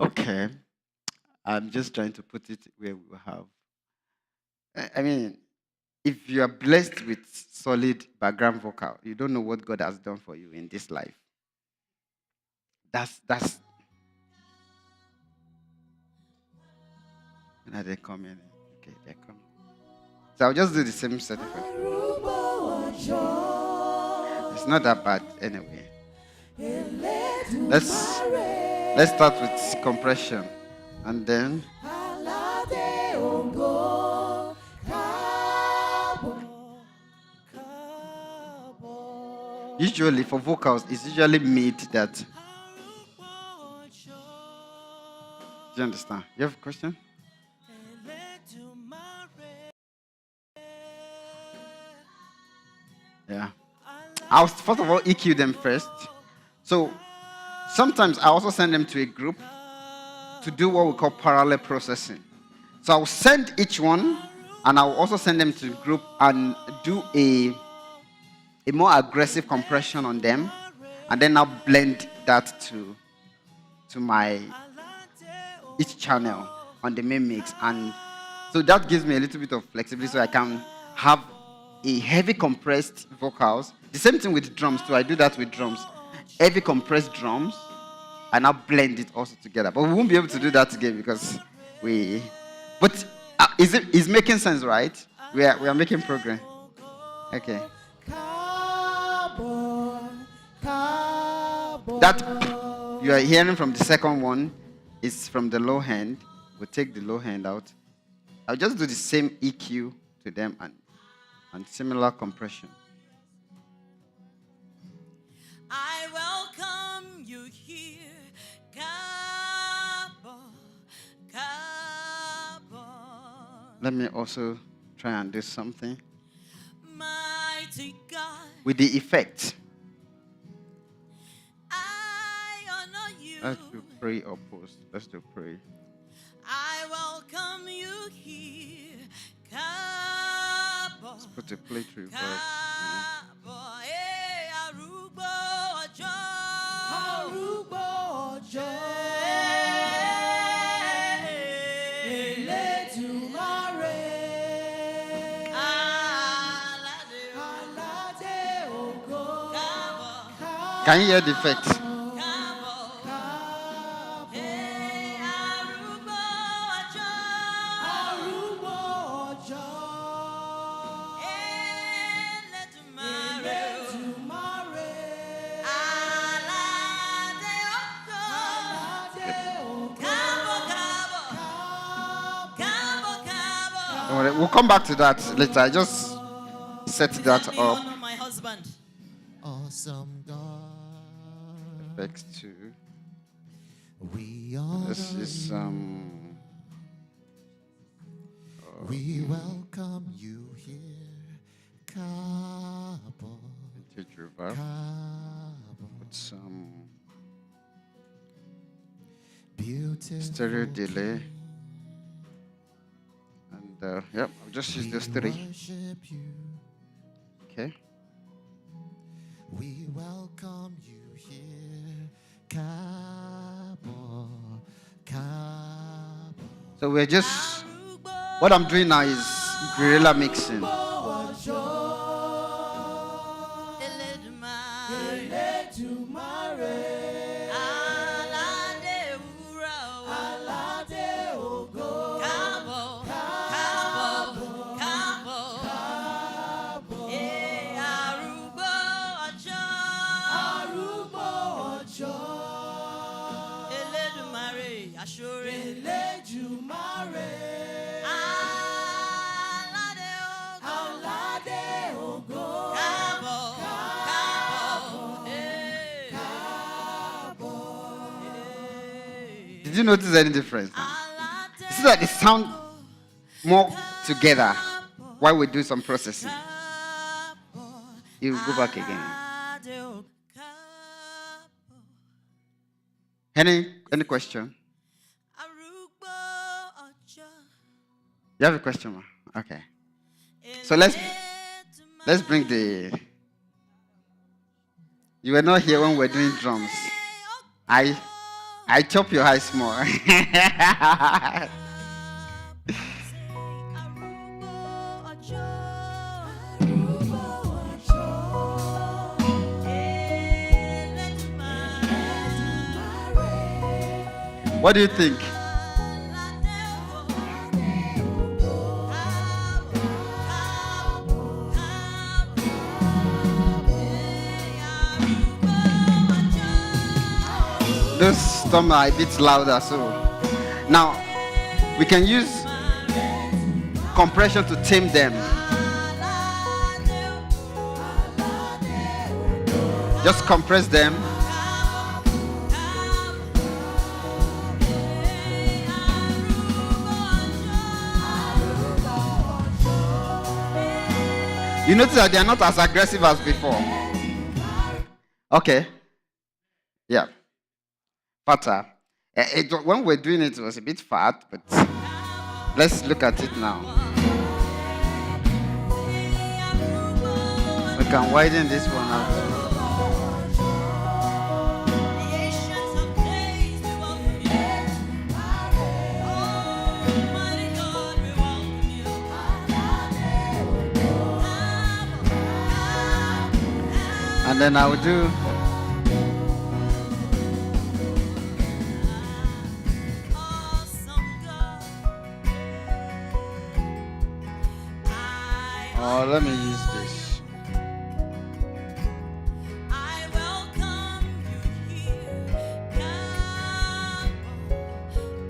Okay. I'm just trying to put it where we have. I mean, if you are blessed with solid background vocal, you don't know what God has done for you in this life. That's when are they coming? Okay, they're coming. So I'll just do the same set. It's not that bad anyway. Let's start with compression. And then usually for vocals, it's usually mid that. Do you understand? You have a question? Yeah. I'll first of all EQ them first. So sometimes I also send them to a group to do what we call parallel processing. So I'll send each one, and I'll also send them to a group and do a more aggressive compression on them, and then I'll blend that to my each channel on the main mix. And so that gives me a little bit of flexibility, so I can have a heavy compressed vocals. The same thing with drums too. I do that with drums. Heavy compressed drums, and I'll blend it also together. But we won't be able to do that again because we. But is making sense, right? We are making progress. Okay. That you are hearing from the second one is from the low hand. We'll take the low hand out. I'll just do the same EQ to them and similar compression. I welcome you here, Cabo, Cabo. Let me also try and do something Mighty God, with the effect. I honor you. Let's do pray or post. Let's do pray. I welcome you here, Cabo. Let's put a play through verse. Cabo, arúgbó ọjọ́. Arúgbó ọjọ́. Elédùmarè. Aládé ògo. Can you hear the effect? We'll come back to that later. I just set that up. My husband. Awesome God. Effects too. We honor This is we welcome you here, Cabo, vintage reverb Cabo. with some Beautiful stereo delay. And yep, I'll just use those three. worship you. Okay. We welcome you here, Cabo, Cabo. So we're just, what I'm doing now is guerrilla mixing. Did you notice any difference? You see that they sound more together while we do some processing. You go back again. Any question? You have a question, ma? Okay. So let's bring the. You were not here when we were doing drums. I chop your eyes more. What do you think? Those storms are a bit louder, so now we can use compression to tame them. Just compress them. You notice that they are not as aggressive as before. Okay. Yeah. Fatter. When we're doing it, it was a bit fat, but let's look at it now. We can widen this one out. And then I will do let me use this. I welcome you here. Come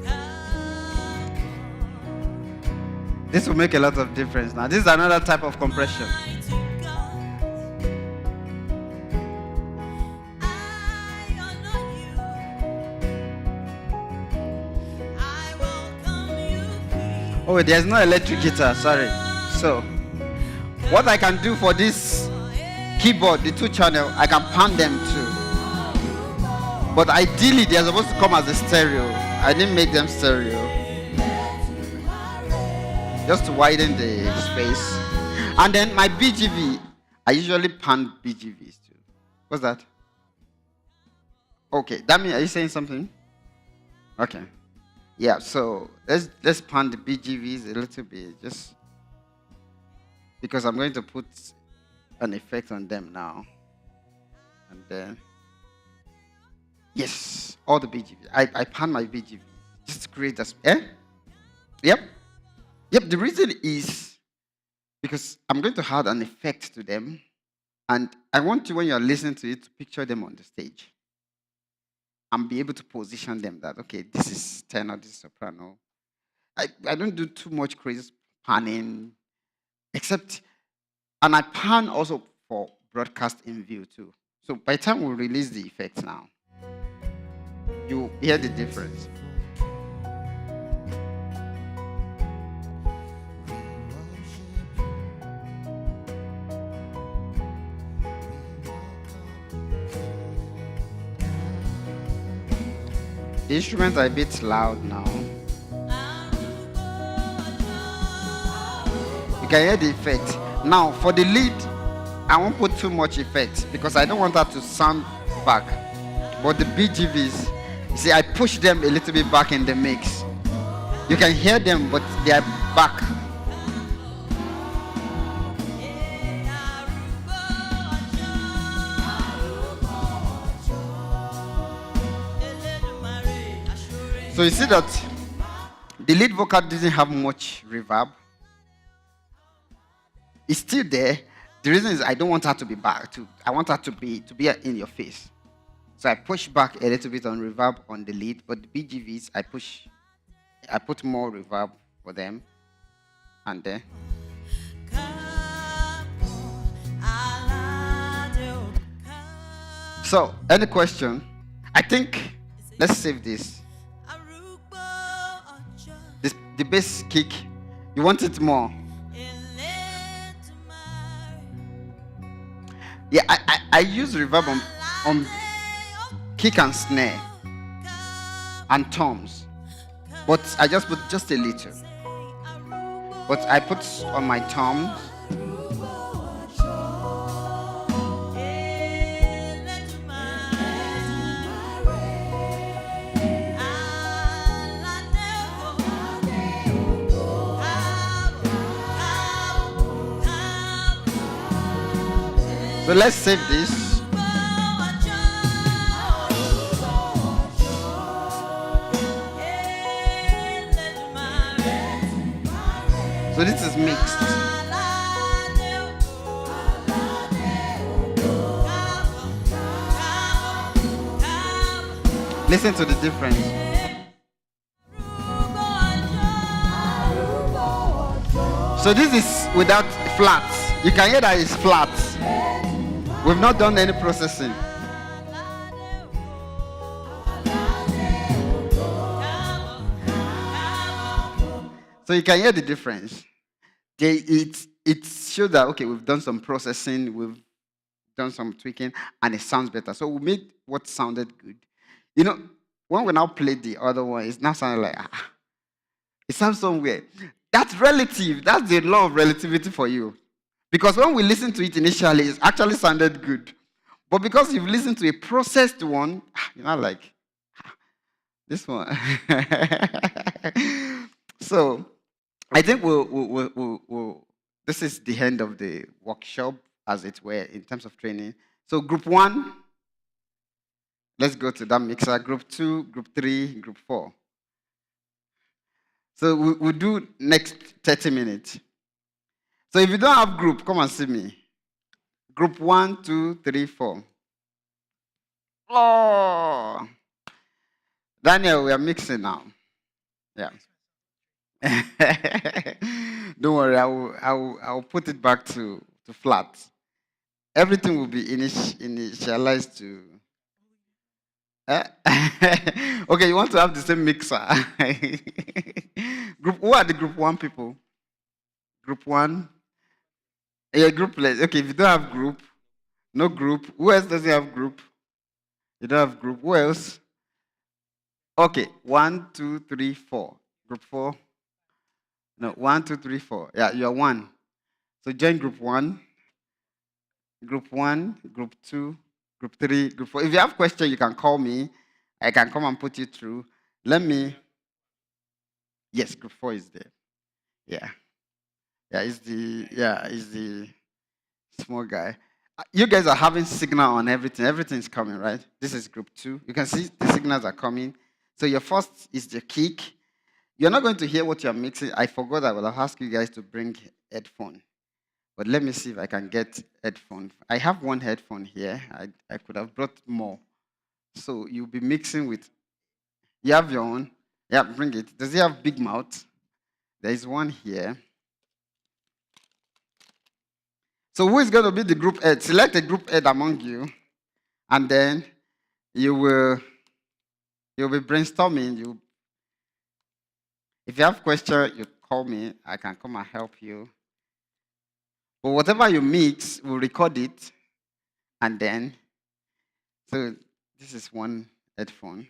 on. This will make a lot of difference. Now, this is another type of compression. Mighty God, I honor you. I welcome you here. Oh, there's no electric guitar. Sorry. So, what I can do for this keyboard, the 2-channel, I can pan them too. But ideally, they're supposed to come as a stereo. I didn't make them stereo. Just to widen the space. And then my BGV, I usually pan BGVs too. What's that? Okay, that means, are you saying something? Okay. Yeah, so let's pan the BGVs a little bit, just because I'm going to put an effect on them now. And then, yes, all the BGVs. I pan my BGVs just to create that. Yep. The reason is because I'm going to add an effect to them, and I want you, when you're listening to it, to picture them on the stage and be able to position them that, okay, this is tenor, this is soprano. I don't do too much crazy panning, except, and I pan also for broadcast in view too. So by the time we release the effects now, you hear the difference. The instruments are a bit loud now. You can hear the effect. Now, for the lead, I won't put too much effect because I don't want that to sound back. But the BGVs, you see, I push them a little bit back in the mix. You can hear them, but they are back. So you see that the lead vocal doesn't have much reverb. It's still there. The reason is I don't want her to be back. I want her to be in your face. So I push back a little bit on reverb on the lead, but the BGVs I put more reverb for them, and then. So any question? I think let's save this. The bass kick, you want it more? Yeah, I use reverb on kick and snare and toms, but I just put just a little. But I put on my toms. So let's save this. So this is mixed. Listen to the difference. So this is without flats. You can hear that it's flat. We've not done any processing. So you can hear the difference. It shows that okay, we've done some processing, we've done some tweaking, and it sounds better. So we made what sounded good. You know, when we now played the other one, it's now sounding like it sounds somewhere. That's relative. That's the law of relativity for you. Because when we listened to it initially, it actually sounded good. But because you've listened to a processed one, you're not like, this one. So I think this is the end of the workshop, as it were, in terms of training. So group 1, let's go to that mixer. Group 2, group 3, group 4. So we'll do next 30 minutes. So if you don't have group, come and see me. Group 1, 2, 3, 4. Oh, Daniel, we are mixing now. Yeah. Don't worry, I will put it back to flat. Everything will be initialized to. Okay, you want to have the same mixer. Who are the group 1 people? Group 1. Yeah, group. Okay, if you don't have group, no group. Who else doesn't have group? You don't have group. Who else? Okay, 1, 2, 3, 4. Group 4. No, 1, 2, 3, 4. Yeah, you are 1. So join group 1. Group 1, group 2, group 3, group 4. If you have questions, you can call me. I can come and put you through. Yes, group 4 is there. Yeah. Yeah, it's the small guy. You guys are having signal on everything. Everything's coming, right? This is group 2. You can see the signals are coming. So your first is the kick. You're not going to hear what you're mixing. I forgot I will ask you guys to bring headphone. But let me see if I can get headphone. I have one headphone here. I could have brought more. So you'll be mixing with. You have your own. Yeah, bring it. Does it have big mouth? There is one here. So who is going to be the group head? Select a group head among you, and then you'll be brainstorming. If you have questions, you call me. I can come and help you. But whatever you mix, we'll record it, and then. So this is one headphone.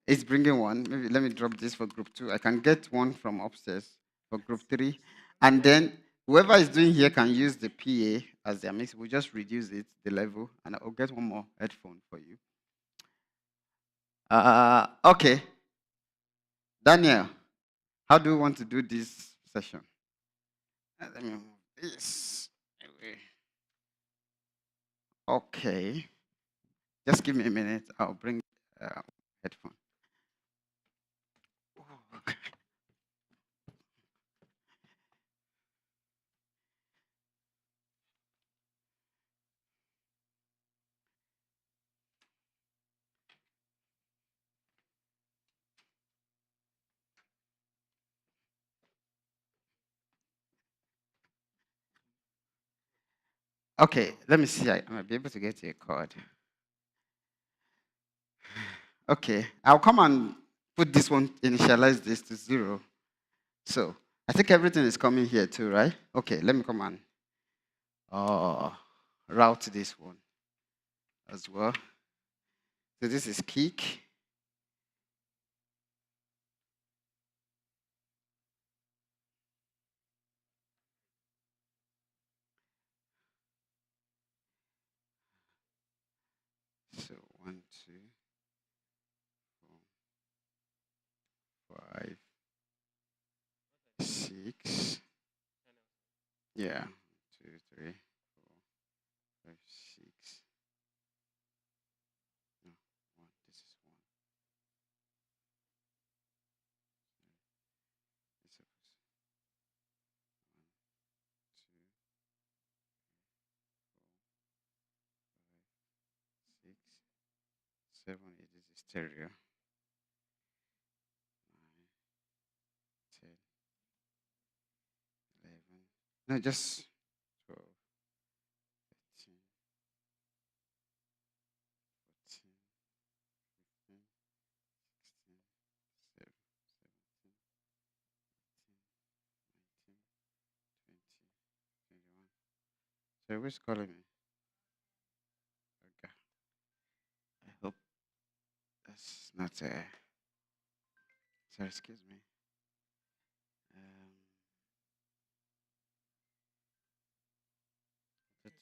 It's bringing one. Maybe let me drop this for group 2. I can get one from upstairs for group 3, and then whoever is doing here can use the PA as their mix. We'll just reduce it, the level, and I'll get one more headphone for you. Okay. Daniel, how do you want to do this session? Let me move this away. Okay. Just give me a minute. I'll bring headphone. Okay, let me see. I might be able to get you a card. Okay, I'll come and put this one, initialize this to 0. So I think everything is coming here too, right? Okay, let me come and route this one as well. So this is kick. So 1, 2, 4, 5, 6. Yeah. 2, 3, 4, 5, 6. No, 1. This is 1. It's 1, 2, 3, 4, 5, 6, 7, 8. This is stereo. 9, 10, 11. No, just 12, 13, 14, 15, 16, 17, 18, 19, 20, 21. So who's calling me? Okay. I hope that's not sorry, excuse me. Um, wanted to-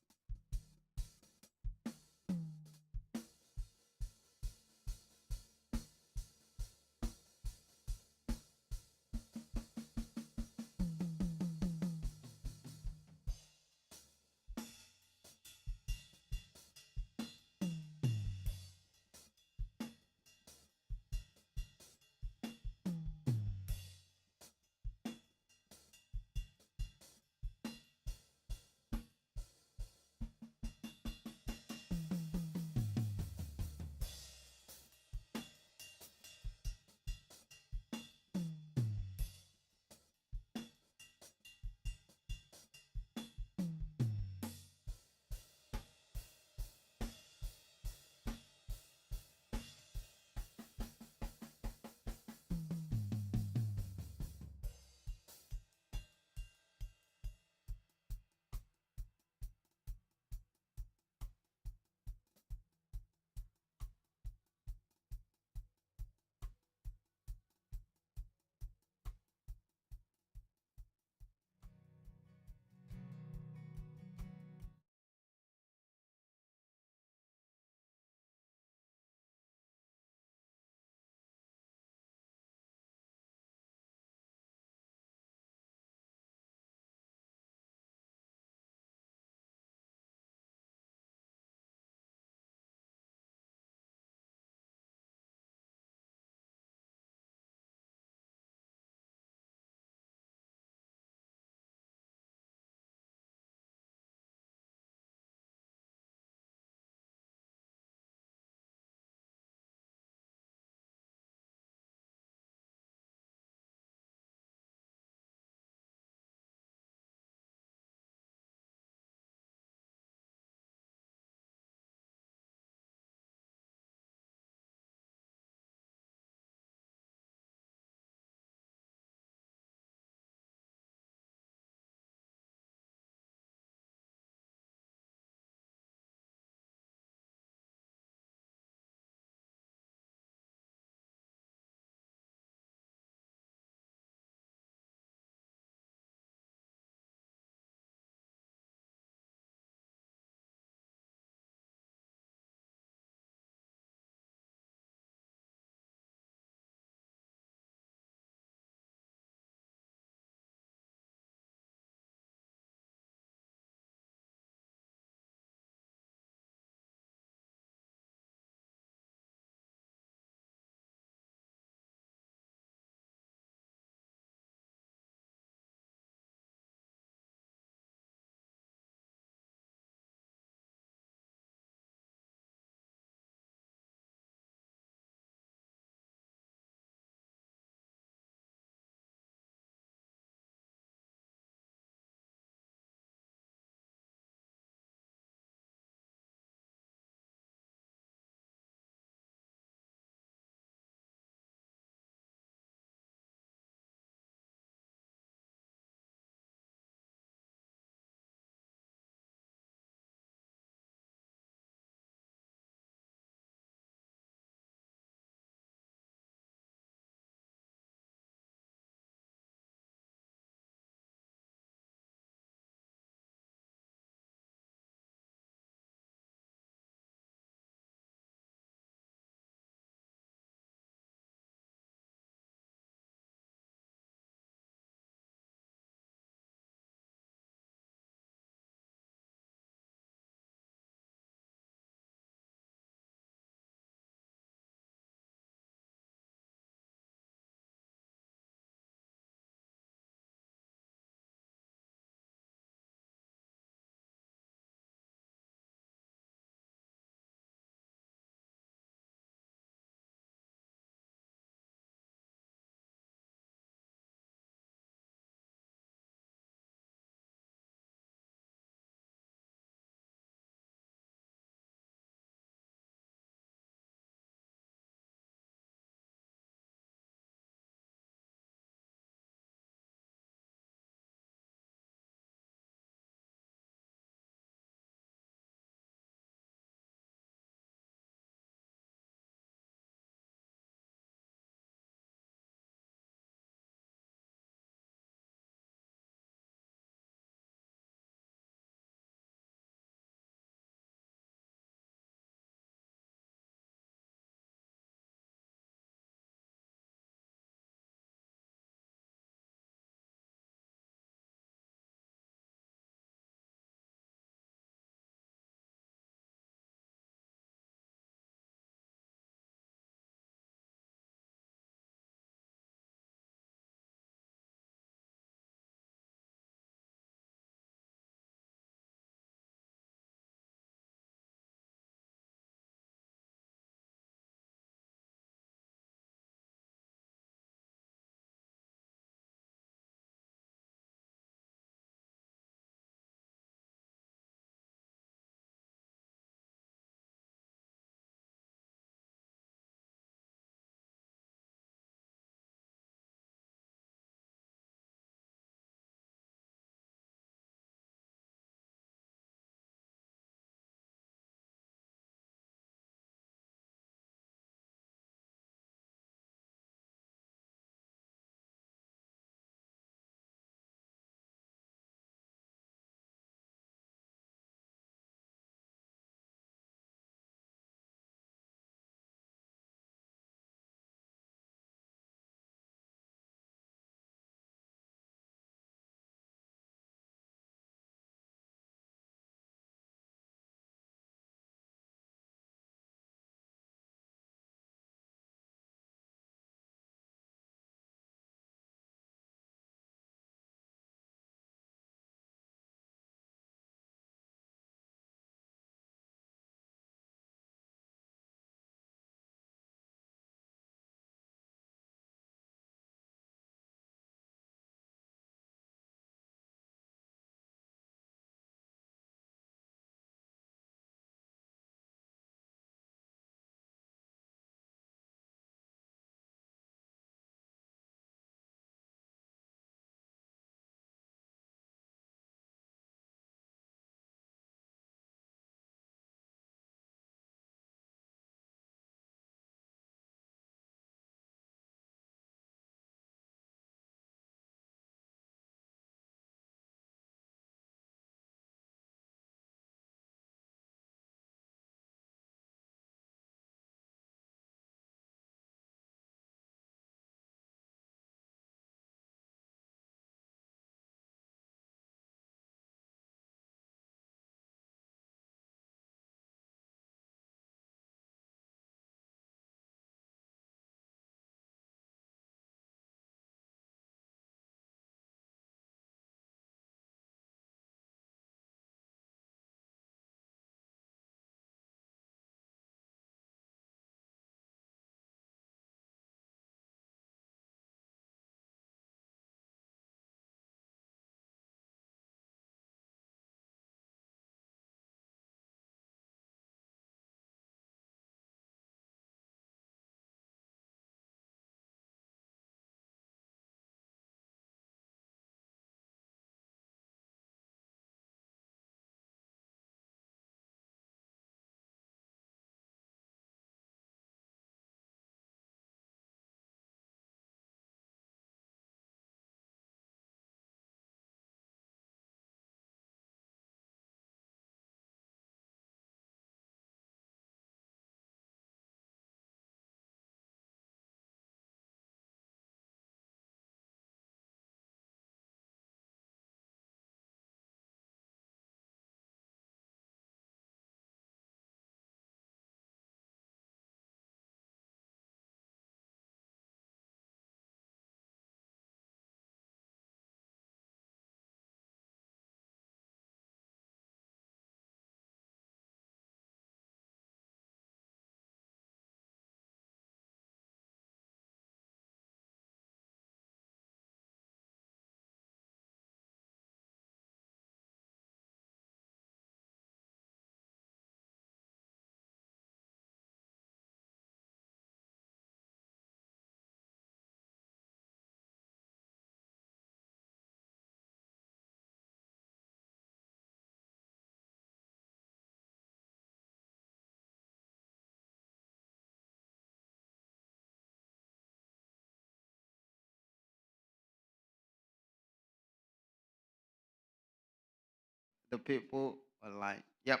the people online. Yep.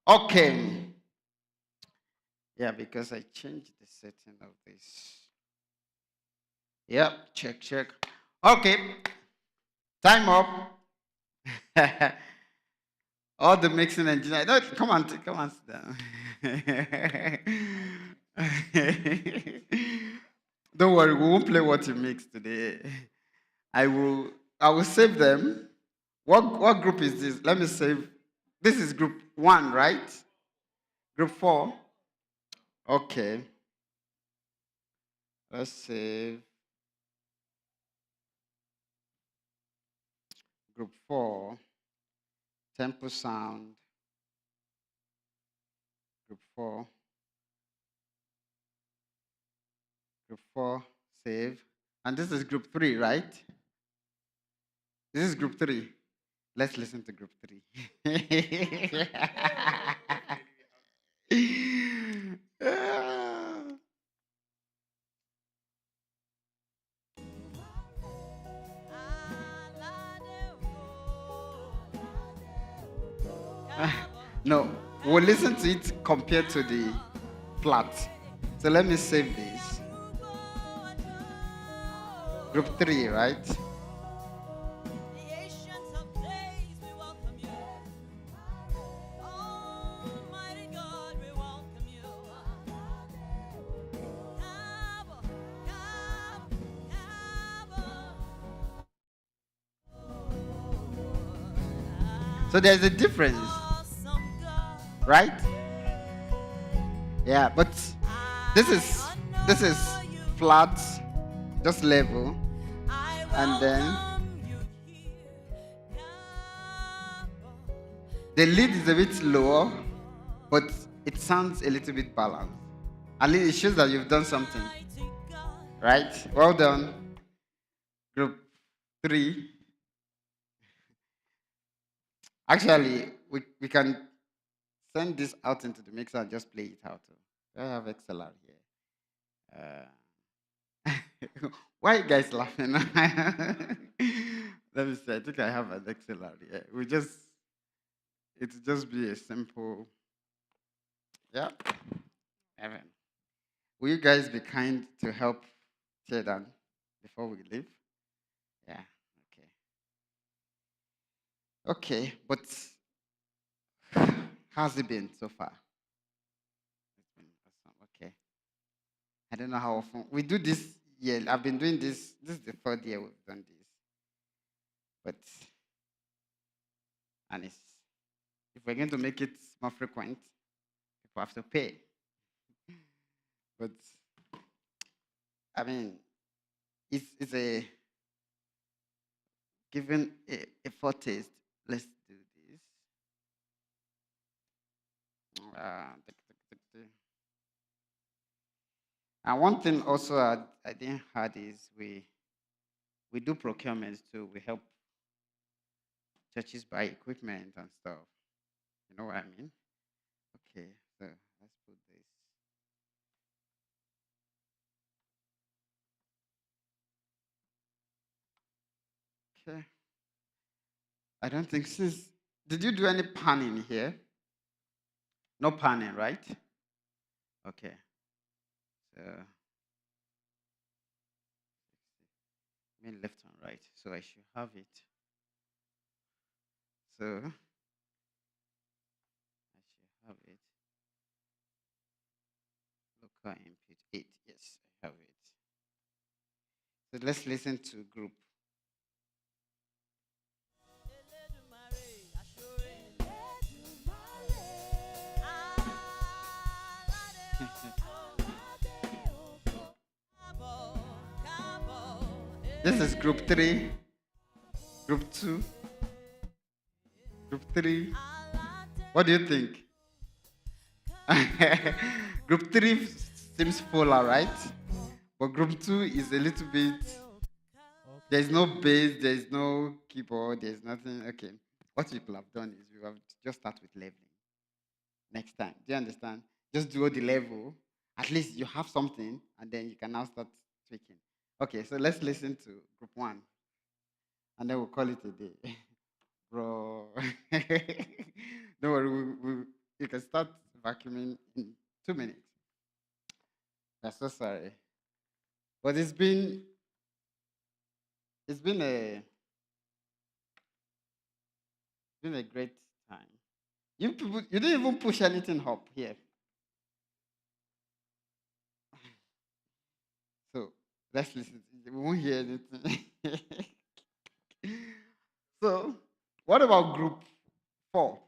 Okay. Yeah, because I changed the setting of this. Yep. Check, check. Okay. Time up. All the mixing engineer. No, come on, sit down. Don't worry, we won't play what you mix today. I will save them. What group is this? Let me save. This is group 1, right? Group 4. Okay. Let's save group 4. Tempo sound. Group 4. Group 4. Save. And this is group 3, right? This is group 3. Let's listen to group 3. No, we'll listen to it compared to the flat. So let me save this. Group 3, right? The ancients of days, we welcome you. Almighty God, we welcome you. Cabo, Cabo, Cabo. So there's a difference, Awesome God. right? Yeah, but this is flat, just level, and then the lead is a bit lower, but it sounds a little bit balanced. At least it shows that you've done something, right? Well done, group 3. Actually, we can send this out into the mixer and just play it out. I have XLR here. Why are you guys laughing? Let me see. I think I have an XLR here. It'll just be a simple, yeah. Evan, will you guys be kind to help tear down before we leave? Yeah. Okay, but how's it been so far? It's been awesome. Okay. I don't know how often we do this. Yeah, I've been doing this. This is the 3rd year we've done this. But and if we're going to make it more frequent, people have to pay. But I mean, it's a given a foretaste. Let's do this. And one thing also I didn't had is we do procurements too. We help churches buy equipment and stuff. You know what I mean? Okay, so let's put this. Okay. I don't think since did you do any panning here? No panning, right? Okay. So I mean left and right. So I should have it. So I should have it. Local input 8. Yes, I have it. So let's listen to group. This is group 3, group 2, group 3. What do you think? Group 3 seems fuller, right? But group 2 is a little bit. There's no bass, there's no keyboard, there's nothing. Okay. What people have done is we have just start with leveling. Next time. Do you understand? Just do the level. At least you have something, and then you can now start tweaking. Okay, so let's listen to group 1, and then we'll call it a day. Bro. Don't worry, you can start vacuuming in 2 minutes. I'm so sorry. But it's been a great time. You people, you didn't even push anything up here. So let's listen. We won't hear anything. So what about group 4?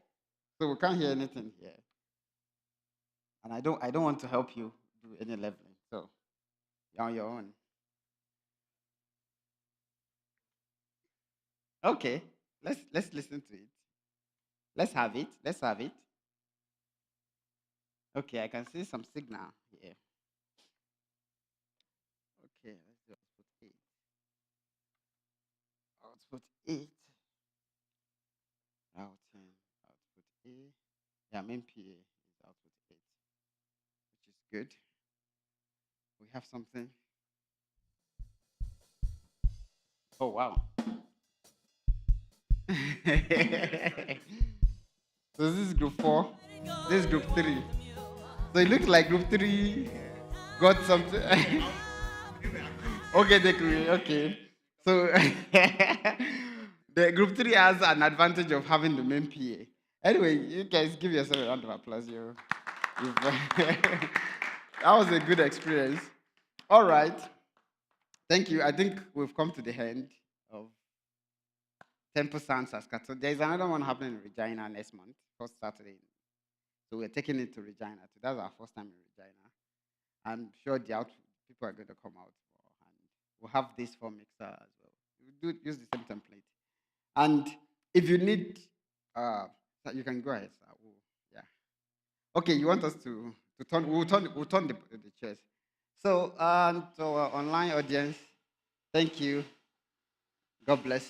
So we can't hear anything here. And I don't want to help you do any leveling. So you're on your own. Okay. Let's listen to it. Let's have it. Let's have it. Okay, I can see some signal here. Okay, let's do output 8. Output 8. Routing. Output A. Yeah, main PA is output 8, which is good. We have something. Oh wow. So this is group 4. This is group 3. So it looks like group 3 got something. Okay, okay. So the group 3 has an advantage of having the main PA. Anyway, you guys give yourself a round of applause. That was a good experience. All right. Thank you. I think we've come to the end of Temple Sound Saskatoon. There's another one happening in Regina next month, first Saturday. So we're taking it to Regina too. That's our first time in Regina. I'm sure people are going to come out for, and we'll have this for mixer as well. We do use the same template. And if you need, you can go ahead, sir. Yeah. Okay, you want us to turn? We'll turn the chairs. So, to our online audience, thank you. God bless.